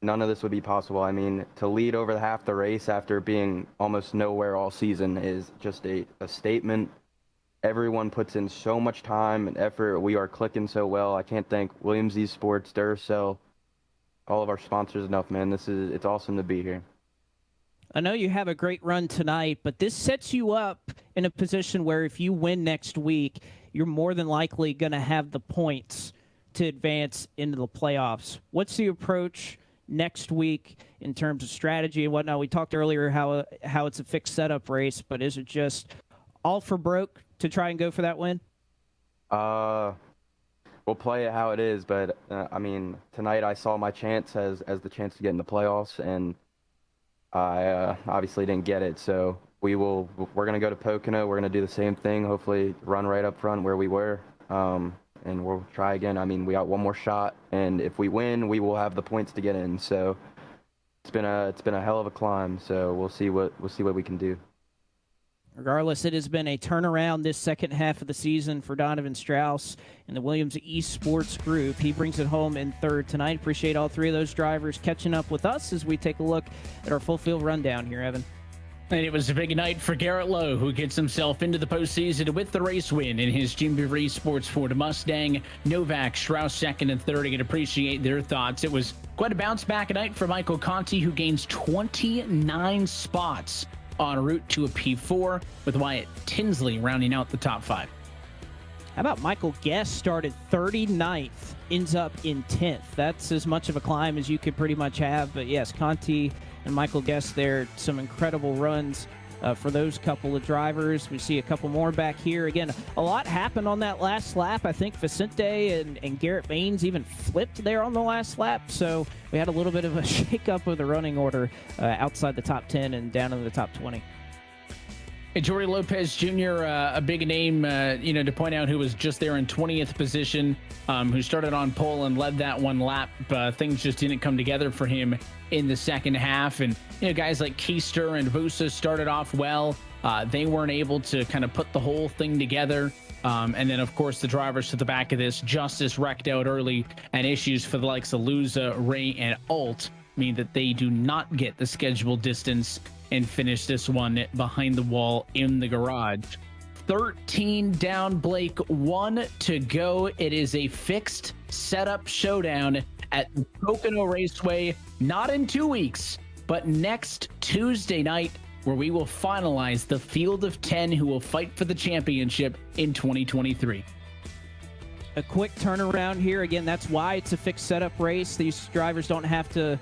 none of this would be possible. I mean, to lead over half the race after being almost nowhere all season is just a statement. Everyone puts in so much time and effort. We are clicking so well. I can't thank Williams Esports, Duracell, all of our sponsors enough, man. It's awesome to be here. I know you have a great run tonight, but this sets you up in a position where if you win next week, you're more than likely going to have the points to advance into the playoffs. What's the approach next week in terms of strategy and whatnot? We talked earlier how it's a fixed setup race, but is it just all for broke to try and go for that win? We'll play it how it is, but I mean, tonight I saw my chance as the chance to get in the playoffs, and I obviously didn't get it. So we're gonna go to Pocono. We're gonna do the same thing. Hopefully, run right up front where we were, and we'll try again. I mean, we got one more shot, and if we win, we will have the points to get in. So it's been a hell of a climb. So we'll see what we can do. Regardless, it has been a turnaround this second half of the season for Donovan Strauss and the Williams Esports Group. He brings it home in third tonight. Appreciate all three of those drivers catching up with us as we take a look at our full field rundown here, Evan. And it was a big night for Garrett Lowe, who gets himself into the postseason with the race win in his Jim Beaver Esports Ford Mustang. Novak, Strauss second and third. I can appreciate their thoughts. It was quite a bounce-back night for Michael Conti, who gains 29 spots en route to a P4, with Wyatt Tinsley rounding out the top 5. How about Michael Guest started 39th, ends up in 10th. That's as much of a climb as you could pretty much have. But yes, Conti and Michael Guest there, some incredible runs for those couple of drivers. We see a couple more back here. Again, a lot happened on that last lap. I think Vicente and Garrett Baines even flipped there on the last lap. So we had a little bit of a shakeup of the running order outside the top 10 and down into the top 20. And Jordy Lopez Jr., a big name, to point out, who was just there in 20th position, who started on pole and led that one lap. Things just didn't come together for him in the second half. And, guys like Keister and Busa started off well. They weren't able to kind of put the whole thing together. And then, of course, the drivers to the back of this, Justice wrecked out early, and issues for the likes of Luza, Ray, and Alt mean that they do not get the scheduled distance and finish this one behind the wall in the garage. 13 down, Blake, 1 to go. It is a fixed setup showdown at Pocono Raceway, not in 2 weeks, but next Tuesday night, where we will finalize the field of 10 who will fight for the championship in 2023. A quick turnaround here. Again, that's why it's a fixed setup race. These drivers don't have to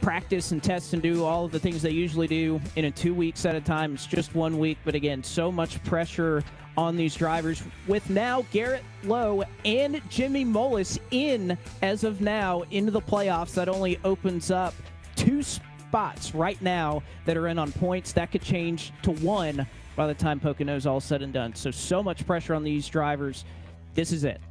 practice and test and do all of the things they usually do in a 2 weeks at a time. It's just 1 week, but again, so much pressure on these drivers, with now Garrett Lowe and Jimmy Mullis in, as of now, into the playoffs. That only opens up 2 spots right now that are in on points. That could change to 1 by the time Pocono's all said and done. So much pressure on these drivers. This is it.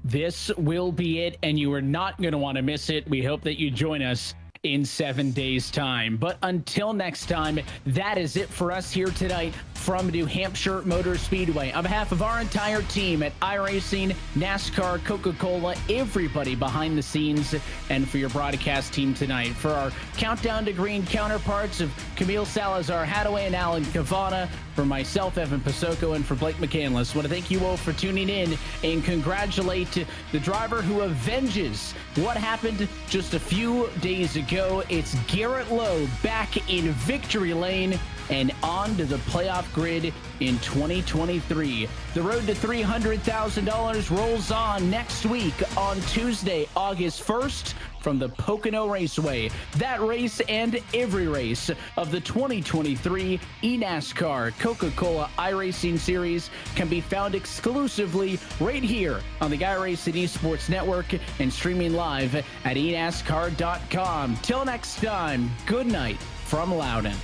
This will be it, and you are not going to want to miss it. We hope that you join us in 7 days' time. But until next time, that is it for us here tonight from New Hampshire Motor Speedway. On behalf of our entire team at iRacing, NASCAR, Coca-Cola, everybody behind the scenes, and for your broadcast team tonight. For our Countdown to Green counterparts of Camille Salazar, Hadaway, and Alan Cavana, for myself, Evan Pasoko, and for Blake McCandless, I want to thank you all for tuning in and congratulate the driver who avenges what happened just a few days ago. It's Garrett Lowe back in victory lane and on to the playoff grid in 2023. The road to $300,000 rolls on next week on Tuesday, August 1st from the Pocono Raceway. That race and every race of the 2023 eNASCAR Coca-Cola iRacing Series can be found exclusively right here on the iRacing Esports Network and streaming live at eNASCAR.com. Till next time, good night from Loudon.